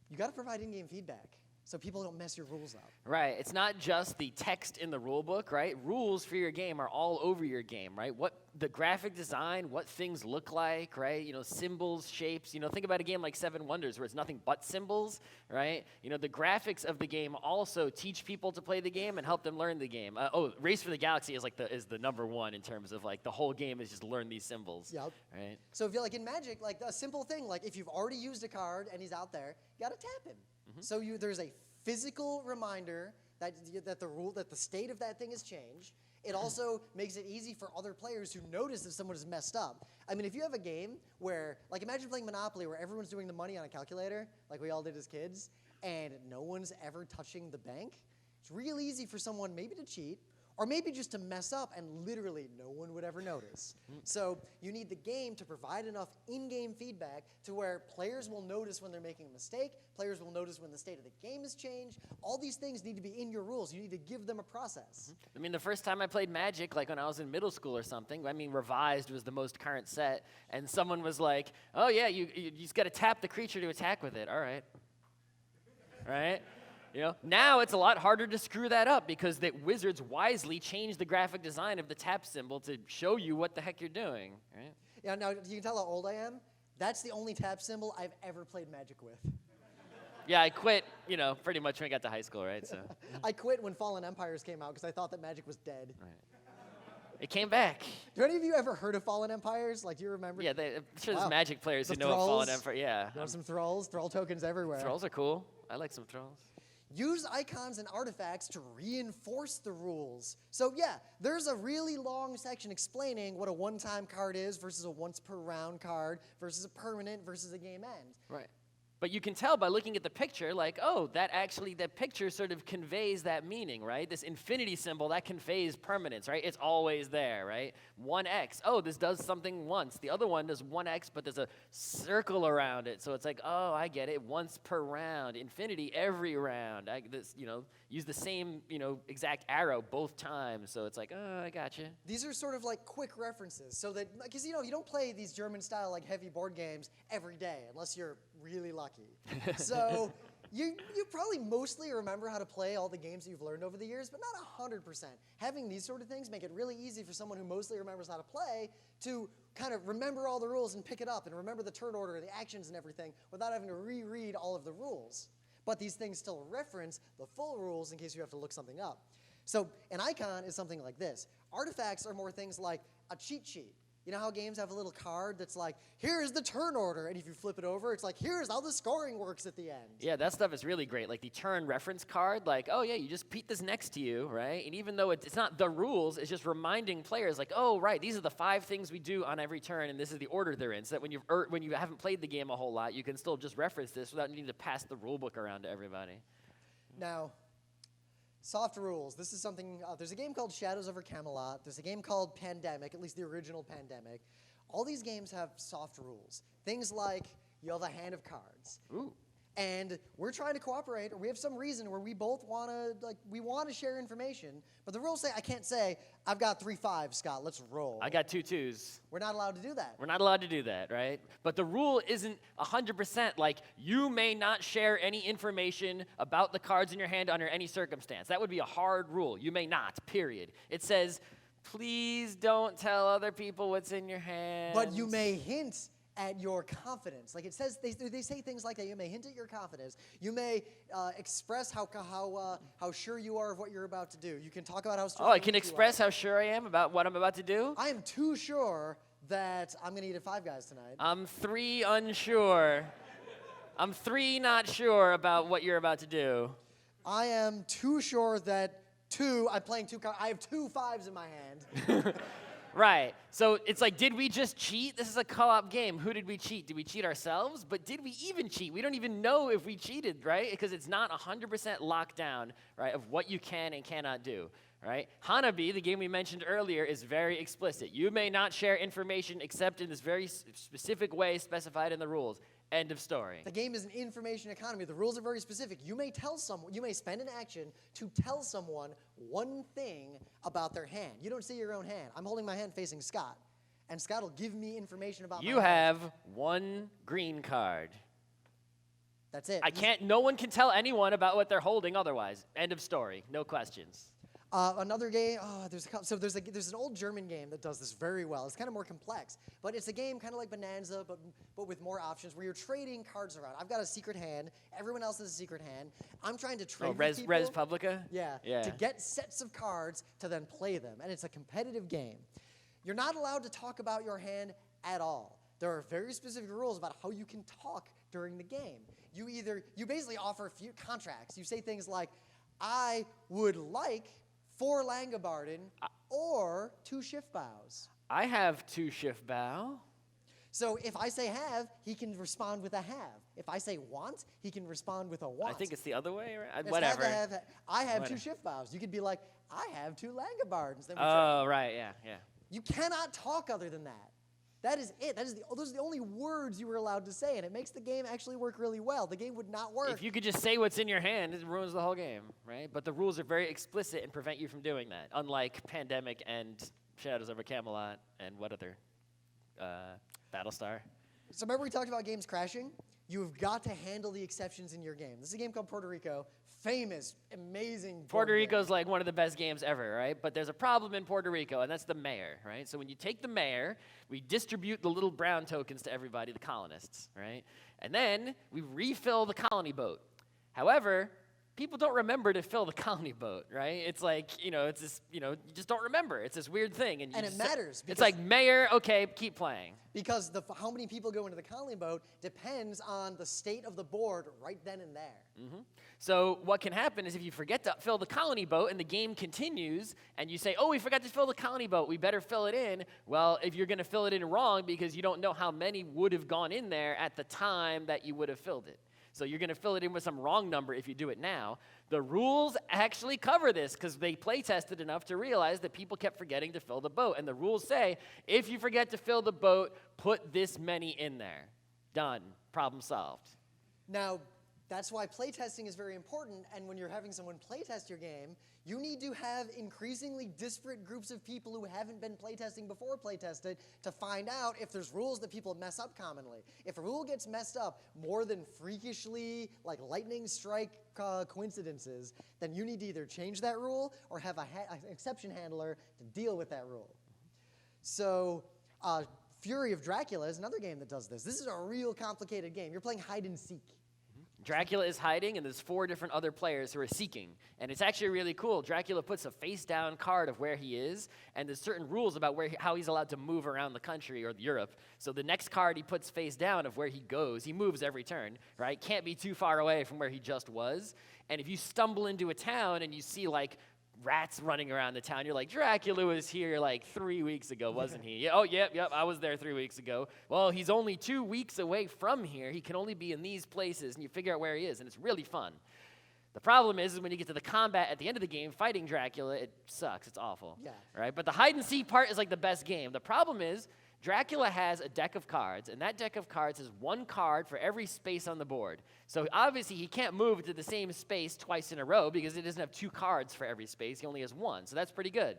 You got to provide in-game feedback so people don't mess your rules up. Right. It's not just the text in the rule book, right? Rules for your game are all over your game, right? What the graphic design, what things look like, right? You know, symbols, shapes. You know, think about a game like Seven Wonders where it's nothing but symbols, right? You know, the graphics of the game also teach people to play the game and help them learn the game. Race for the Galaxy is like the number one in terms of like the whole game is just learn these symbols. Yep. Right. So if you're like in Magic, like a simple thing, like if you've already used a card and he's out there, you got to tap him. So there's a physical reminder that the state of that thing has changed. It also makes it easy for other players who notice that someone has messed up. I mean, if you have a game where, like imagine playing Monopoly where everyone's doing the money on a calculator, like we all did as kids, and no one's ever touching the bank, it's real easy for someone maybe to cheat, or maybe just to mess up and literally no one would ever notice. So you need the game to provide enough in-game feedback to where players will notice when they're making a mistake, players will notice when the state of the game has changed. All these things need to be in your rules. You need to give them a process. I mean, the first time I played Magic, like when I was in middle school or something, I mean, Revised was the most current set, and someone was like, oh yeah, you just got to tap the creature to attack with it. All right. Right? You know, now it's a lot harder to screw that up because the wizards wisely changed the graphic design of the tap symbol to show you what the heck you're doing, right? Yeah, now you can tell how old I am. That's the only tap symbol I've ever played Magic with. Yeah, I quit, you know, pretty much when I got to high school, right? So I quit when Fallen Empires came out because I thought that Magic was dead. right. It came back. Do any of you ever heard of Fallen Empires? Like, do you remember? Yeah, I'm sure Wow. there's Magic players The who know what Fallen Thralls? Empire. Yeah, There are some thralls, thrall tokens everywhere. Thralls are cool. I like some Thralls. Use icons and artifacts to reinforce the rules. So yeah, there's a really long section explaining what a one-time card is versus a once-per-round card versus a permanent versus a game end. Right. But you can tell by looking at the picture, like, oh, that picture sort of conveys that meaning, right? This infinity symbol, that conveys permanence, right? It's always there, right? 1x, oh, this does something once. The other one does 1x, but there's a circle around it. So it's like, oh, I get it, once per round. Infinity every round. Use the same, exact arrow both times. So it's like, oh, I got you. These are sort of like quick references, so that, because you don't play these German-style like heavy board games every day unless you're really lucky. So you probably mostly remember how to play all the games that you've learned over the years, but not 100%. Having these sort of things make it really easy for someone who mostly remembers how to play to kind of remember all the rules and pick it up and remember the turn order, the actions and everything without having to reread all of the rules. But these things still reference the full rules in case you have to look something up. So an icon is something like this. Artifacts are more things like a cheat sheet. You know how games have a little card that's like, here's the turn order, and if you flip it over, it's like, here's how the scoring works at the end. Yeah, that stuff is really great. Like the turn reference card, like, oh yeah, you just put this next to you, right? And even though it's not the rules, it's just reminding players, like, oh right, these are the 5 things we do on every turn, and this is the order they're in, so that when you haven't played the game a whole lot, you can still just reference this without needing to pass the rule book around to everybody. Now, Soft rules. This is something, there's a game called Shadows over Camelot. There's a game called Pandemic, at least the original Pandemic. All these games have soft rules. Things like you have a hand of cards. Ooh. And we're trying to cooperate, or we have some reason where we both want to, we want to share information, but the rules say, I can't say, I've got 3 5s, Scott, let's roll. I got 2 2s. We're not allowed to do that. We're not allowed to do that, right? But the rule isn't 100% like you may not share any information about the cards in your hand under any circumstance. That would be a hard rule. You may not, period. It says, please don't tell other people what's in your hand. But you may hint at your confidence. Like it says, they say things like that. You may hint at your confidence. You may express how sure you are of what you're about to do. You can talk about how strong. Oh, I can express how sure I am about what I'm about to do? I am too sure that I'm going to eat at Five Guys tonight. I'm 3 unsure. I'm 3 not sure about what you're about to do. I am too sure that I'm playing 2 cards. I have 2 5s in my hand. Right. So it's like, did we just cheat? This is a co-op game. Who did we cheat? Did we cheat ourselves? But did we even cheat? We don't even know if we cheated, right? Because it's not 100% locked down, right, of what you can and cannot do, right? Hanabi, the game we mentioned earlier, is very explicit. You may not share information except in this very specific way specified in the rules. End of story. The game is an information economy. The rules are very specific. You may spend an action to tell someone one thing about their hand. You don't see your own hand. I'm holding my hand facing Scott, and Scott will give me information about my hand. You have 1 green card. That's it. No one can tell anyone about what they're holding otherwise. End of story. No questions. Another game, there's an old German game that does this very well. It's kind of more complex, but it's a game kind of like Bonanza, but with more options, where you're trading cards around. I've got a secret hand. Everyone else has a secret hand. I'm trying to trade with people. Res Publica? Yeah, to get sets of cards to then play them, and it's a competitive game. You're not allowed to talk about your hand at all. There are very specific rules about how you can talk during the game. You basically offer a few contracts. You say things like, I would like 4 Langobarden or 2 shift bows. I have 2 shift bow. So if I say have, he can respond with a have. If I say want, he can respond with a want. I think it's the other way, right? It's Whatever. I have 2 shift bows. You could be like, I have 2 Langobardens. Oh, right, yeah. You cannot talk other than that. That is it. Those are the only words you were allowed to say, and it makes the game actually work really well. The game would not work. If you could just say what's in your hand, it ruins the whole game, right? But the rules are very explicit and prevent you from doing that, unlike Pandemic and Shadows over Camelot and what other? Battlestar. So remember we talked about games crashing? You've got to handle the exceptions in your game. This is a game called Puerto Rico. Famous, amazing. Puerto Rico's like one of the best games ever, right? But there's a problem in Puerto Rico, and that's the mayor, right? So when you take the mayor, we distribute the little brown tokens to everybody, the colonists, right? And then we refill the colony boat. However, people don't remember to fill the colony boat, right? It's like, it's this, you just don't remember. It's this weird thing. And it matters. It's like, mayor, okay, keep playing. Because how many people go into the colony boat depends on the state of the board right then and there. Mm-hmm. So what can happen is if you forget to fill the colony boat and the game continues and you say, oh, we forgot to fill the colony boat, we better fill it in. Well, if you're going to fill it in wrong because you don't know how many would have gone in there at the time that you would have filled it. So you're going to fill it in with some wrong number if you do it now. The rules actually cover this because they play tested enough to realize that people kept forgetting to fill the boat. And the rules say, if you forget to fill the boat, put this many in there. Done. Problem solved. Now, that's why playtesting is very important, and when you're having someone playtest your game, you need to have increasingly disparate groups of people who haven't been playtesting before playtested to find out if there's rules that people mess up commonly. If a rule gets messed up more than freakishly, like lightning strike coincidences, then you need to either change that rule or have an exception handler to deal with that rule. So, Fury of Dracula is another game that does this. This is a real complicated game. You're playing hide and seek. Dracula is hiding, and there's 4 different other players who are seeking. And it's actually really cool. Dracula puts a face-down card of where he is, and there's certain rules about how he's allowed to move around the country or Europe. So the next card he puts face down of where he goes, he moves every turn, right? Can't be too far away from where he just was. And if you stumble into a town and you see, like, rats running around the town, you're like, Dracula was here like 3 weeks ago, wasn't he? Yeah, oh, yep, I was there 3 weeks ago. Well, he's only 2 weeks away from here. He can only be in these places, and you figure out where he is, and it's really fun. The problem is when you get to the combat at the end of the game, fighting Dracula, it sucks. It's awful. Yeah. Right? But the hide and seek part is like the best game. The problem is Dracula has a deck of cards, and that deck of cards has one card for every space on the board. So obviously he can't move to the same space twice in a row because he doesn't have 2 cards for every space. He only has 1. So that's pretty good.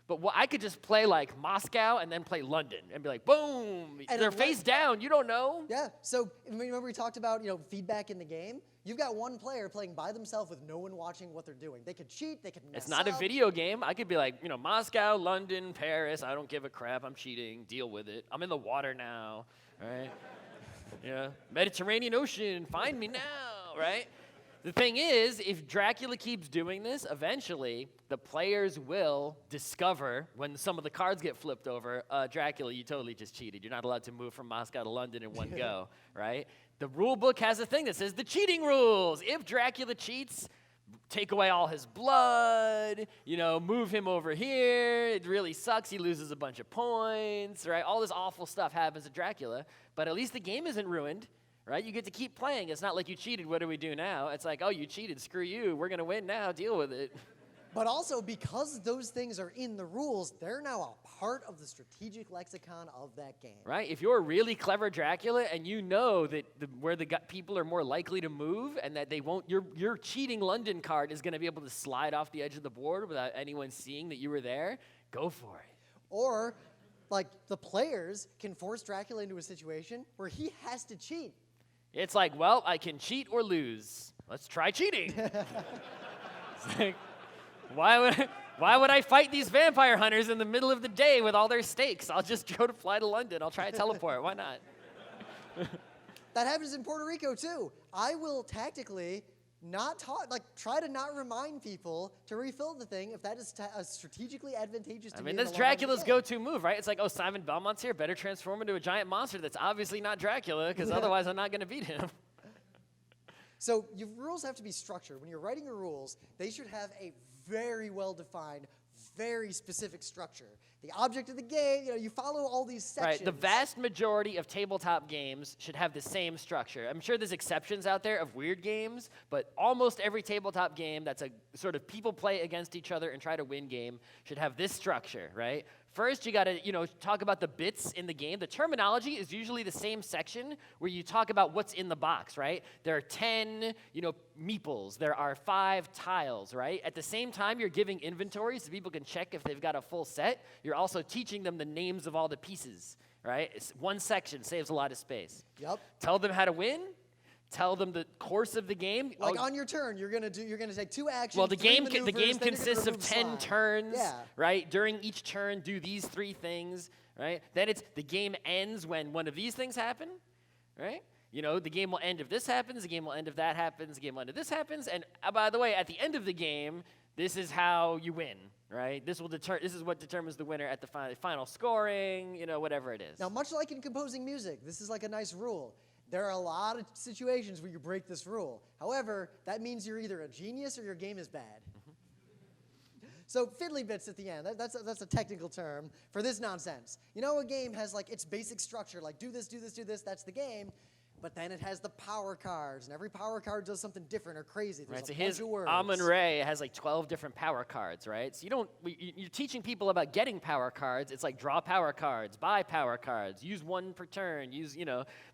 But I could just play like Moscow and then play London and be like, boom, And they're face down. You don't know. Yeah, so remember we talked about feedback in the game? You've got one player playing by themselves with no one watching what they're doing. They could cheat, they could mess It's not a up. video game. I could be like, Moscow, London, Paris. I don't give a crap. I'm cheating. Deal with it. I'm in the water now, right? Mediterranean Ocean. Find me now, right? The thing is, if Dracula keeps doing this, eventually the players will discover when some of the cards get flipped over, Dracula, you totally just cheated. You're not allowed to move from Moscow to London in one go, right? The rule book has a thing that says the cheating rules. If Dracula cheats, take away all his blood, move him over here. It really sucks. He loses a bunch of points, right? All this awful stuff happens to Dracula, but at least the game isn't ruined. Right? You get to keep playing. It's not like you cheated. What do we do now? It's like, oh, you cheated. Screw you. We're going to win now. Deal with it. But also, because those things are in the rules, they're now a part of the strategic lexicon of that game. Right? If you're a really clever Dracula and you know that where the people are more likely to move and that they won't, your cheating London card is going to be able to slide off the edge of the board without anyone seeing that you were there, go for it. Or, like, the players can force Dracula into a situation where he has to cheat. It's like, well, I can cheat or lose. Let's try cheating. It's like, why would I fight these vampire hunters in the middle of the day with all their stakes? I'll just fly to London. I'll try a teleport. Why not? That happens in Puerto Rico, too. I will tactically try to not remind people to refill the thing if that is strategically advantageous to me. That's Dracula's go-to move, right? It's like, oh, Simon Belmont's here. Better transform into a giant monster that's obviously not Dracula because otherwise I'm not going to beat him. So your rules have to be structured. When you're writing your rules, they should have a very well-defined, very specific structure. The object of the game, you follow all these sections. Right, the vast majority of tabletop games should have the same structure. I'm sure there's exceptions out there of weird games, but almost every tabletop game that's a sort of people play against each other and try to win game should have this structure, right? First, you got to, talk about the bits in the game. The terminology is usually the same section where you talk about what's in the box, right? There are 10, meeples. There are 5 tiles, right? At the same time, you're giving inventory so people can check if they've got a full set. You're also teaching them the names of all the pieces, right? One section saves a lot of space. Yep. Tell them how to win. Tell them the course of the game. Like on your turn, you're gonna take 2 actions. Well, the 3 game maneuvers, the game then you consists can of remove 10 slime. turns, Yeah. right? During each turn, do these 3 things, right? Then the game ends when one of these things happen, right? The game will end if this happens. The game will end if that happens. The game will end if this happens. And by the way, at the end of the game, this is how you win, right? This is what determines the winner at the final scoring. Whatever it is. Now, much like in composing music, this is like a nice rule. There are a lot of situations where you break this rule. However, that means you're either a genius or your game is bad. So fiddly bits at the end, that's a technical term for this nonsense. A game has like its basic structure, like do this, do this, do this, that's the game. But then it has the power cards, and every power card does something different or crazy. There's a bunch of words. Amun-Re has like 12 different power cards, right? So you're teaching people about getting power cards. It's like draw power cards, buy power cards, use 1 per turn,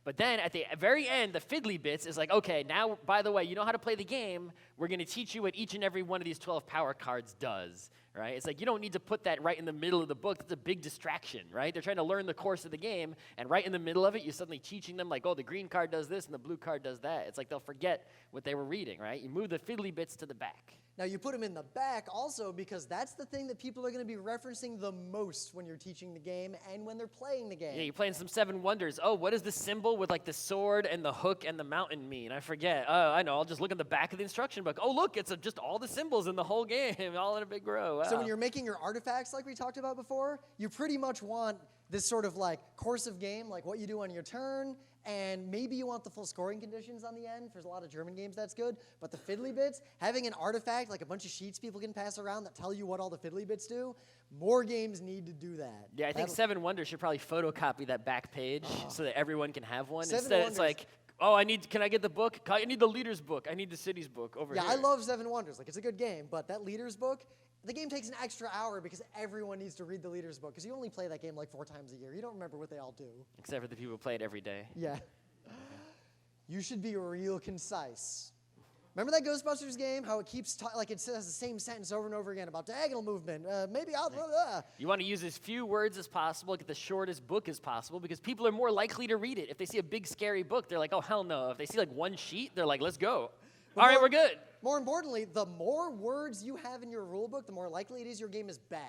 But then at the very end, the fiddly bits is like, okay, now, by the way, you know how to play the game. We're going to teach you what each and every one of these 12 power cards does, right? It's like you don't need to put that right in the middle of the book. That's a big distraction, right? They're trying to learn the course of the game, and right in the middle of it, you're suddenly teaching them like, oh, the green card does this and the blue card does that. It's like they'll forget what they were reading, right? You move the fiddly bits to the back. Now, you put them in the back also because that's the thing that people are going to be referencing the most when you're teaching the game and when they're playing the game. Yeah, you're playing some 7 Wonders. Oh, what does the symbol with like the sword and the hook and the mountain mean? I forget. Oh, I know. I'll just look at the back of the instruction book. Oh, look, it's just all the symbols in the whole game, all in a big row. Wow. So when you're making your artifacts like we talked about before, you pretty much want this sort of like course of game, like what you do on your turn, and maybe you want the full scoring conditions on the end. For a lot of German games, that's good. But the fiddly bits, having an artifact, like a bunch of sheets people can pass around that tell you what all the fiddly bits do, more games need to do that. Yeah, I think 7 Wonders should probably photocopy that back page so that everyone can have one. 7 Instead, Wonders. it's like Oh, can I get the book? I need the leader's book. I need the city's book over here. Yeah, I love Seven Wonders. Like, it's a good game, but that leader's book, the game takes an extra hour because everyone needs to read the leader's book because you only play that game like 4 times a year. You don't remember what they all do. Except for the people who play it every day. Yeah. You should be real concise. Remember that Ghostbusters game? How it keeps, like it says the same sentence over and over again about diagonal movement. Maybe I'll, You want to use as few words as possible, get the shortest book as possible, because people are more likely to read it. If they see a big, scary book, they're like, oh, hell no. If they see like one sheet, they're like, let's go. All right, we're good. More importantly, the more words you have in your rule book, the more likely it is your game is bad.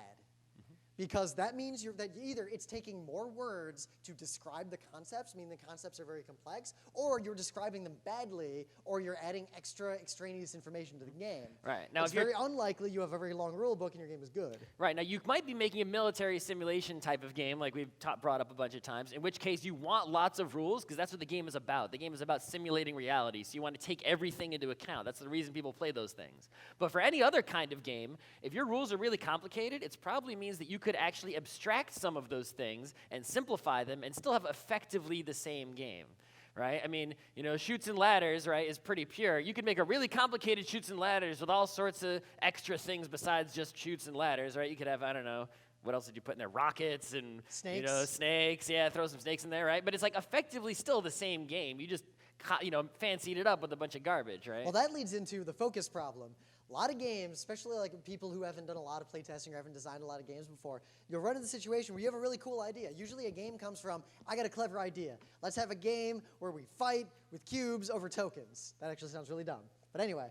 Because that means that either it's taking more words to describe the concepts, meaning the concepts are very complex, or you're describing them badly, or you're adding extra extraneous information to the game. Right. Now, it's very unlikely you have a very long rule book and your game is good. Right. Now, you might be making a military simulation type of game, like we've brought up a bunch of times, in which case you want lots of rules, because that's what the game is about. The game is about simulating reality, so you want to take everything into account. That's the reason people play those things. But for any other kind of game, if your rules are really complicated, it probably means that you could actually abstract some of those things and simplify them and still have effectively the same game, right? I mean, Chutes and Ladders, right, is pretty pure. You could make a really complicated Chutes and Ladders with all sorts of extra things besides just Chutes and Ladders, right? You could have, I don't know, what else did you put in there? Rockets and, snakes. Snakes. Yeah, throw some snakes in there, right? But it's like effectively still the same game. You just, fancied it up with a bunch of garbage, right? Well, that leads into the focus problem. A lot of games, especially like people who haven't done a lot of playtesting or haven't designed a lot of games before, you'll run into the situation where you have a really cool idea. Usually a game comes from, I got a clever idea. Let's have a game where we fight with cubes over tokens. That actually sounds really dumb. But anyway,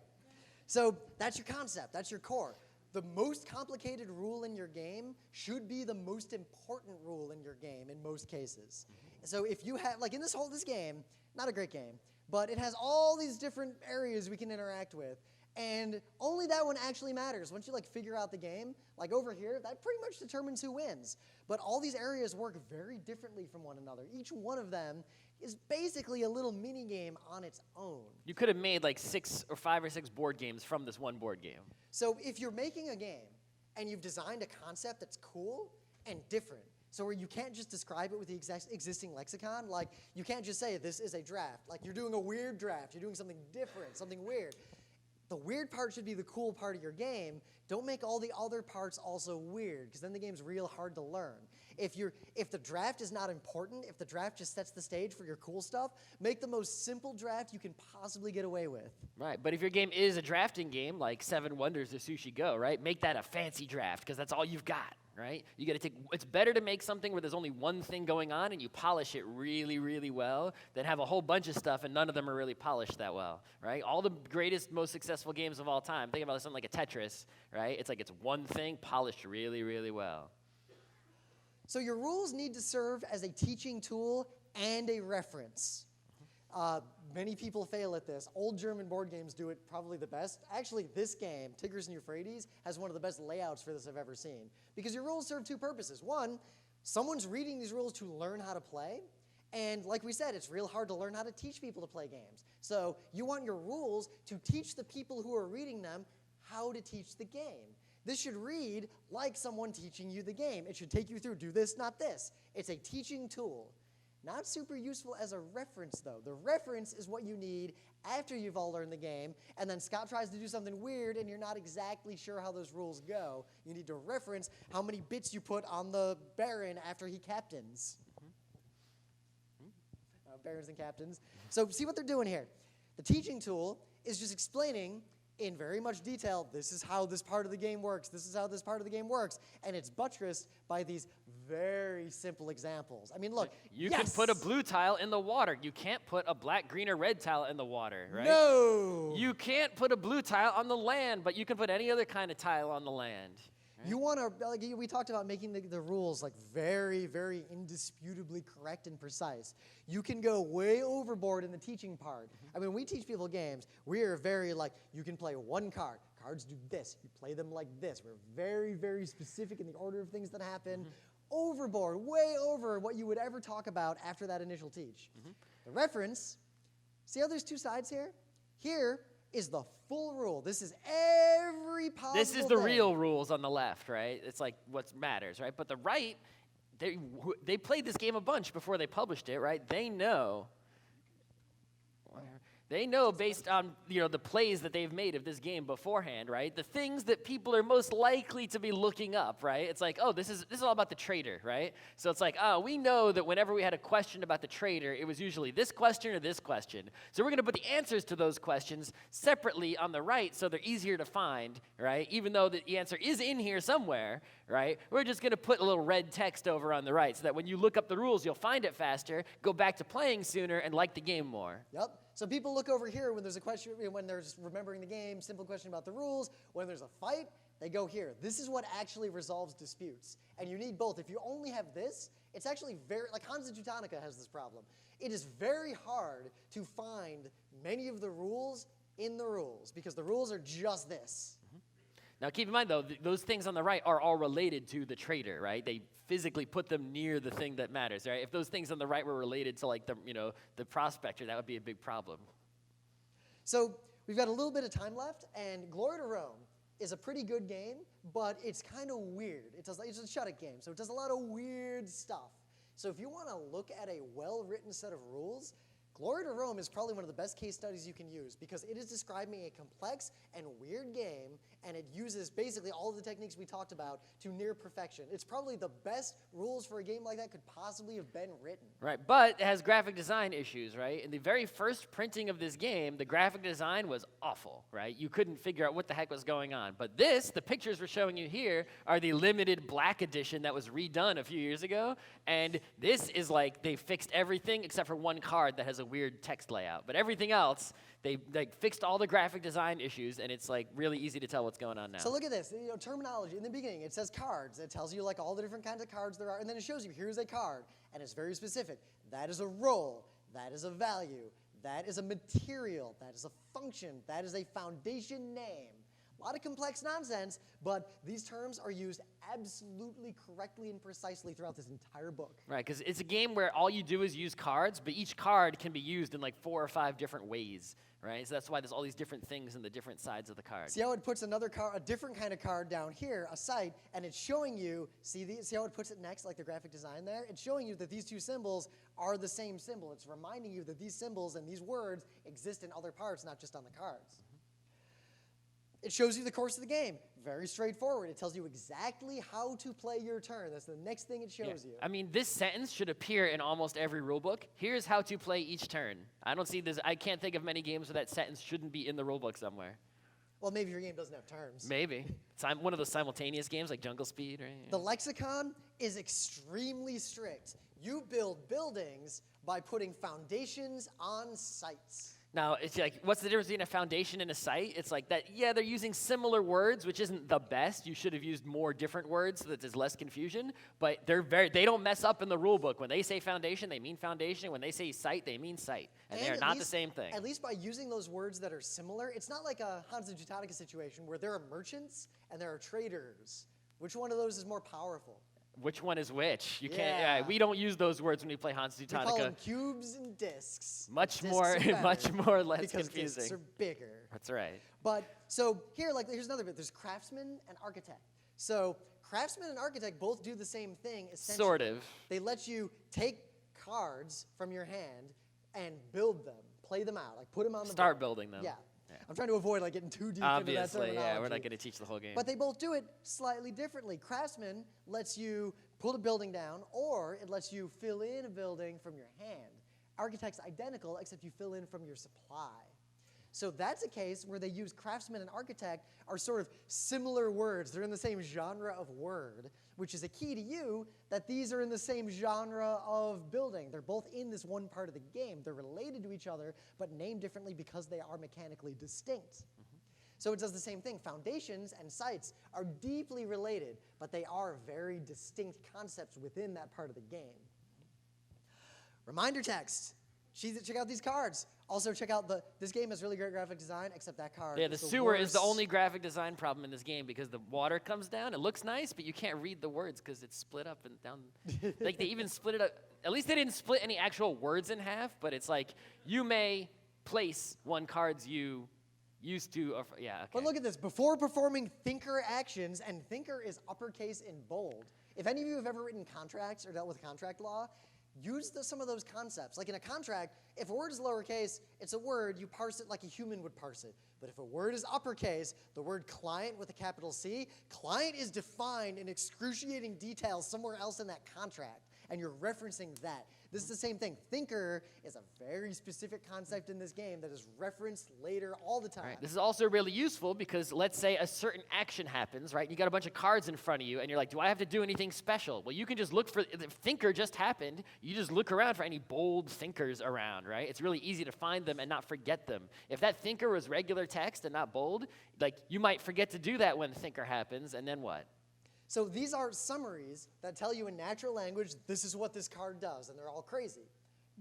so that's your concept. That's your core. The most complicated rule in your game should be the most important rule in your game in most cases. So if you have, like in this game, not a great game, but it has all these different areas we can interact with. And only that one actually matters. Once you figure out the game, like over here, that pretty much determines who wins. But all these areas work very differently from one another. Each one of them is basically a little mini game on its own. You could have made like 5 or 6 board games from this one board game. So if you're making a game and you've designed a concept that's cool and different, so where you can't just describe it with the existing lexicon, like you can't just say this is a draft. Like you're doing a weird draft. You're doing something different, something weird. The weird part should be the cool part of your game. Don't make all the other parts also weird, because then the game's real hard to learn. If the draft is not important, if the draft just sets the stage for your cool stuff, make the most simple draft you can possibly get away with. Right, but if your game is a drafting game, like Seven Wonders or Sushi Go, right, make that a fancy draft, because that's all you've got, right? You got to it's better to make something where there's only one thing going on and you polish it really, really well than have a whole bunch of stuff and none of them are really polished that well, right? All the greatest, most successful games of all time, think about something like a Tetris, right? It's like it's one thing polished really, really well. So your rules need to serve as a teaching tool and a reference. Many people fail at this. Old German board games do it probably the best. Actually, this game, Tigris and Euphrates, has one of the best layouts for this I've ever seen. Because your rules serve 2 purposes. One, someone's reading these rules to learn how to play. And like we said, it's real hard to learn how to teach people to play games. So you want your rules to teach the people who are reading them how to teach the game. This should read like someone teaching you the game. It should take you through, do this, not this. It's a teaching tool. Not super useful as a reference, though. The reference is what you need after you've all learned the game, and then Scott tries to do something weird, and you're not exactly sure how those rules go. You need to reference how many bits you put on the Baron after he captains. Barons and captains. So see what they're doing here. The teaching tool is just explaining in very much detail, this is how this part of the game works, this is how this part of the game works, and it's buttressed by these very simple examples. I mean, look, you can put a blue tile in the water. You can't put a black, green, or red tile in the water, right? No! You can't put a blue tile on the land, but you can put any other kind of tile on the land. Right? You want to, like we talked about making the rules like very, very indisputably correct and precise. You can go way overboard in the teaching part. I mean, we teach people games. We are very like, you can play one card. Cards do this. You play them like this. We're very, very specific in the order of things that happen. Overboard, way over what you would ever talk about after that initial teach. The reference, see how there's 2 sides here? Here is the full rule. This is every possible This is the real rules on the left, right? It's like what matters, right? But the right, they played this game a bunch before they published it, right? They know They know based on the plays that they've made of this game beforehand, right? The things that people are most likely to be looking up, right? It's like, oh, this is all about the trader, right? So it's like, oh, we know that whenever we had a question about the trader, it was usually this question or this question. So we're going to put the answers to those questions separately on the right so they're easier to find, right? Even though the answer is in here somewhere, right? We're just going to put a little red text over on the right so that when you look up the rules, you'll find it faster, go back to playing sooner, and like the game more. Yep. So people look over here when there's a question, when they're just remembering the game, simple question about the rules. When there's a fight, they go here. This is what actually resolves disputes. And you need both. If you only have this, it's actually like Hansa Teutonica has this problem. It is very hard to find many of the rules in the rules because the rules are just this. Now, keep in mind, though, those things on the right are all related to the trader, right? They physically put them near the thing that matters, right? If those things on the right were related to, like, the prospector, that would be a big problem. So we've got a little bit of time left, and Glory to Rome is a pretty good game, but it's kind of weird. It's a shut-it game, so it does a lot of weird stuff. So if you want to look at a well-written set of rules, Glory to Rome is probably one of the best case studies you can use because it is describing a complex and weird game, and it uses basically all of the techniques we talked about to near perfection. It's probably the best rules for a game like that could possibly have been written. Right, but it has graphic design issues, right? In the very first printing of this game, the graphic design was awful, right? You couldn't figure out what the heck was going on. But the pictures we're showing you here, are the limited black edition that was redone a few years ago, and this is like they fixed everything except for one card that has a weird text layout. But everything else, they fixed all the graphic design issues, and it's like really easy to tell what's going on now. So look at this, terminology. In the beginning, it says cards. It tells you like all the different kinds of cards there are, and then it shows you here's a card, and it's very specific. That is a role. That is a value. That is a material. That is a function. That is a foundation name. A lot of complex nonsense, but these terms are used absolutely correctly and precisely throughout this entire book. Right, because it's a game where all you do is use cards, but each card can be used in like 4 or 5 different ways, right? So that's why there's all these different things in the different sides of the card. See how it puts another card, a different kind of card down here, a sight, and it's showing you, see how it puts it next, like the graphic design there? It's showing you that these two symbols are the same symbol. It's reminding you that these symbols and these words exist in other parts, not just on the cards. It shows you the course of the game. Very straightforward. It tells you exactly how to play your turn. That's the next thing it shows you. I mean, this sentence should appear in almost every rule book. Here's how to play each turn. I can't think of many games where that sentence shouldn't be in the rule book somewhere. Well, maybe your game doesn't have terms. Maybe. It's one of those simultaneous games like Jungle Speed, right? The lexicon is extremely strict. You build buildings by putting foundations on sites. Now, it's like, what's the difference between a foundation and a site? It's like that, yeah, they're using similar words, which isn't the best. You should have used more different words so that there's less confusion. But they don't mess up in the rule book. When they say foundation, they mean foundation. When they say site, they mean site. And they are not the same thing. At least by using those words that are similar, it's not like a Hansa Teutonica situation where there are merchants and there are traders. Which one of those is more powerful? Which one is which? You can't. Yeah, we don't use those words when we play Hansa Teutonica. We call them cubes and discs. Much discs more less because confusing. Discs are bigger. That's right. But so here, here's another bit. There's craftsman and architect. So craftsman and architect both do the same thing. Essentially. Sort of. They let you take cards from your hand and build them, play them out, like put them on the Start board. building them. Yeah. I'm trying to avoid getting too deep Obviously, into that terminology. yeah, we're not going to teach the whole game. But they both do it slightly differently. Craftsman lets you pull a building down, or it lets you fill in a building from your hand. Architect's identical, except you fill in from your supply. So that's a case where they use craftsman and architect are sort of similar words. They're in the same genre of word, which is a key to you that these are in the same genre of building. They're both in this one part of the game. They're related to each other, but named differently because they are mechanically distinct. So it does the same thing. Foundations and sites are deeply related, but they are very distinct concepts within that part of the game. Reminder text. Check out these cards. Also check out this game has really great graphic design, except that card. Yeah, the sewer is the only graphic design problem in this game because the water comes down. It looks nice, but you can't read the words because it's split up and down. Like they even split it up. At least they didn't split any actual words in half, but it's like you may place one cards you used to. Yeah, okay. But look at this. Before performing thinker actions, and thinker is uppercase in bold. If any of you have ever written contracts or dealt with contract law, use some of those concepts. Like in a contract, if a word is lowercase, it's a word, you parse it like a human would parse it. But if a word is uppercase, the word client with a capital C, client is defined in excruciating detail somewhere else in that contract, and you're referencing that. This is the same thing. Thinker is a very specific concept in this game that is referenced later all the time. Right. This is also really useful because let's say a certain action happens, right? You got a bunch of cards in front of you, and you're like, do I have to do anything special? Well, you can just look for, the thinker just happened, you just look around for any bold thinkers around, right? It's really easy to find them and not forget them. If that thinker was regular text and not bold, like you might forget to do that when thinker happens, and then what? So these are summaries that tell you in natural language, this is what this card does, and they're all crazy.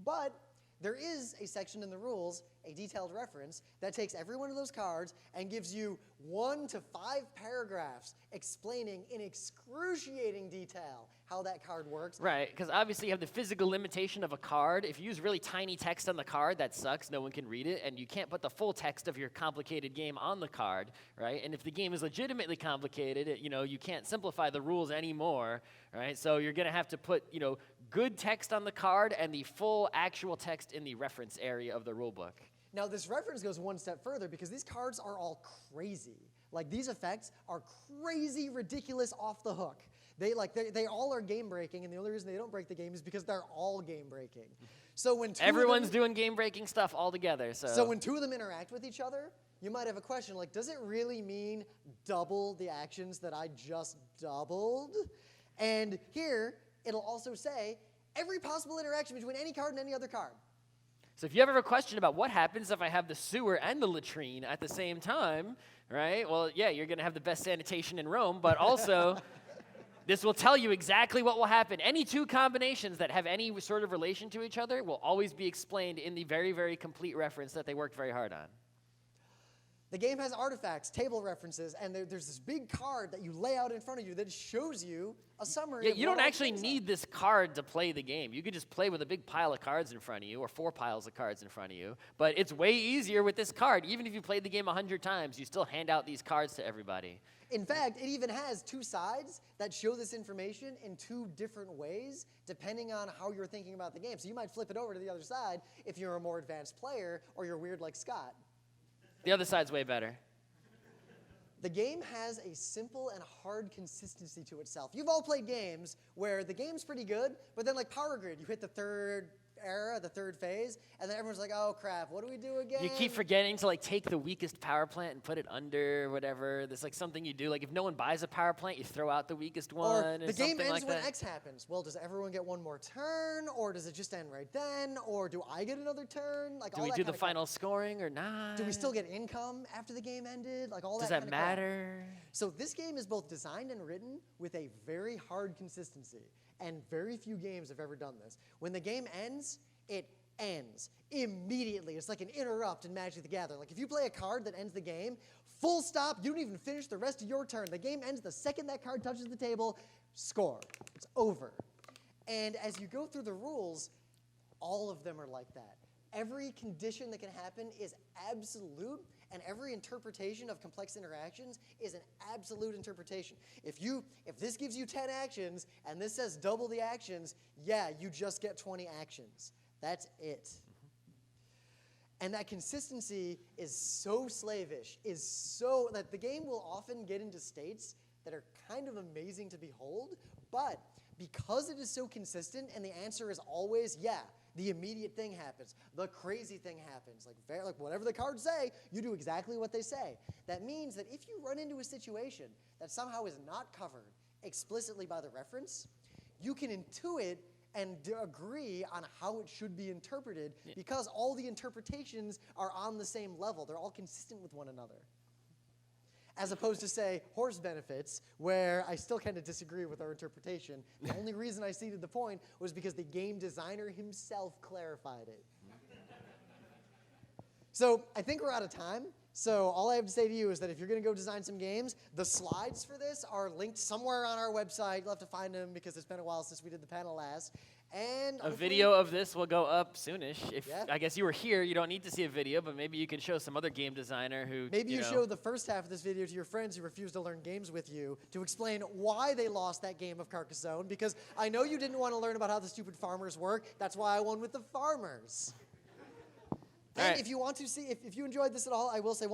But there is a section in the rules, a detailed reference, that takes every one of those cards and gives you 1 to 5 paragraphs explaining in excruciating detail how that card works. Right, because obviously you have the physical limitation of a card. If you use really tiny text on the card, that sucks. No one can read it, and you can't put the full text of your complicated game on the card, right? And if the game is legitimately complicated, you can't simplify the rules anymore, right? So you're going to have to put, good text on the card and the full actual text in the reference area of the rule book. Now, this reference goes one step further because these cards are all crazy. Like, these effects are crazy, ridiculous, off the hook. They all are game-breaking, and the only reason they don't break the game is because they're all game-breaking. So when everyone's doing game-breaking stuff all together. So when two of them interact with each other, you might have a question like, does it really mean double the actions that I just doubled? And here, it'll also say every possible interaction between any card and any other card. So if you ever have a question about what happens if I have the sewer and the latrine at the same time, right? Well, yeah, you're going to have the best sanitation in Rome, but also this will tell you exactly what will happen. Any two combinations that have any sort of relation to each other will always be explained in the very, very complete reference that they worked very hard on. The game has artifacts, table references, and there's this big card that you lay out in front of you that shows you a summary. Yeah, you don't actually need this card to play the game. You could just play with a big pile of cards in front of you or 4 piles of cards in front of you. But it's way easier with this card. Even if you played the game 100 times, you still hand out these cards to everybody. In fact, it even has 2 sides that show this information in 2 different ways, depending on how you're thinking about the game. So you might flip it over to the other side if you're a more advanced player or you're weird like Scott. The other side's way better. The game has a simple and hard consistency to itself. You've all played games where the game's pretty good, but then like Power Grid, you hit the third era, the third phase, and then everyone's like, oh crap, what do we do again? You keep forgetting to like take the weakest power plant and put it under whatever. There's like something you do. Like if no one buys a power plant, you throw out the weakest one. Or the game ends like when that. X happens. Well, does everyone get one more turn, or does it just end right then, or do I get another turn? Like do all we that do the kind of final crap. scoring or not? Do we still get income after the game ended? Like all Does that. that kind of crap. matter? So this game is both designed and written with a very hard consistency, and very few games have ever done this. When the game ends, it ends immediately. It's like an interrupt in Magic the Gathering. Like if you play a card that ends the game, full stop, you don't even finish the rest of your turn. The game ends the second that card touches the table, score. It's over. And as you go through the rules, all of them are like that. Every condition that can happen is absolute, and every interpretation of complex interactions is an absolute interpretation. If this gives you 10 actions and this says double the actions, yeah, you just get 20 actions. That's it. And that consistency is so slavish, is so that the game will often get into states that are kind of amazing to behold, but because it is so consistent and the answer is always, yeah, the immediate thing happens, the crazy thing happens, like whatever the cards say, you do exactly what they say. That means that if you run into a situation that somehow is not covered explicitly by the reference, you can intuit and agree on how it should be interpreted because all the interpretations are on the same level. They're all consistent with one another. As opposed to, say, horse benefits, where I still kind of disagree with our interpretation. The only reason I ceded the point was because the game designer himself clarified it. So I think we're out of time. So all I have to say to you is that if you're going to go design some games, the slides for this are linked somewhere on our website. You'll have to find them because it's been a while since we did the panel last. And and A hopefully- video of this will go up soonish. If Yeah. I guess you were here, you don't need to see a video, but maybe you can show some other game designer who. Maybe you know, show the first half of this video to your friends who refuse to learn games with you to explain why they lost that game of Carcassonne, because I know you didn't want to learn about how the stupid farmers work. That's why I won with the farmers. And Alright. if you want to see, if you enjoyed this at all, I will say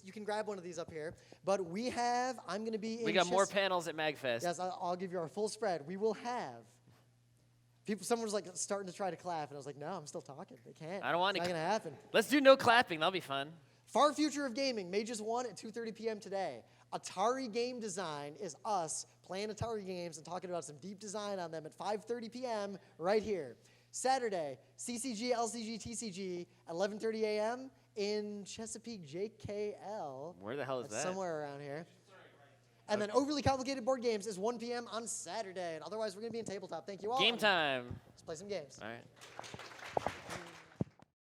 you can grab one of these up here. But I'm going to be in We got more panels at MAGFest. Yes, I'll give you our full spread. We will have someone was like starting to try to clap, and I was like, no, I'm still talking. They can't. I don't want It's to not going to happen. Let's do no clapping. That'll be fun. Far Future of Gaming, Mages 1 at 2:30 p.m. today. Atari Game Design is us playing Atari games and talking about some deep design on them at 5:30 p.m. right here. Saturday, CCG, LCG, TCG at 11:30 a.m. in Chesapeake JKL. Where the hell is That's that? somewhere around here. And then Overly Complicated Board Games is 1 p.m. on Saturday. And otherwise, we're going to be in tabletop. Thank you all. Game time. Let's play some games. All right.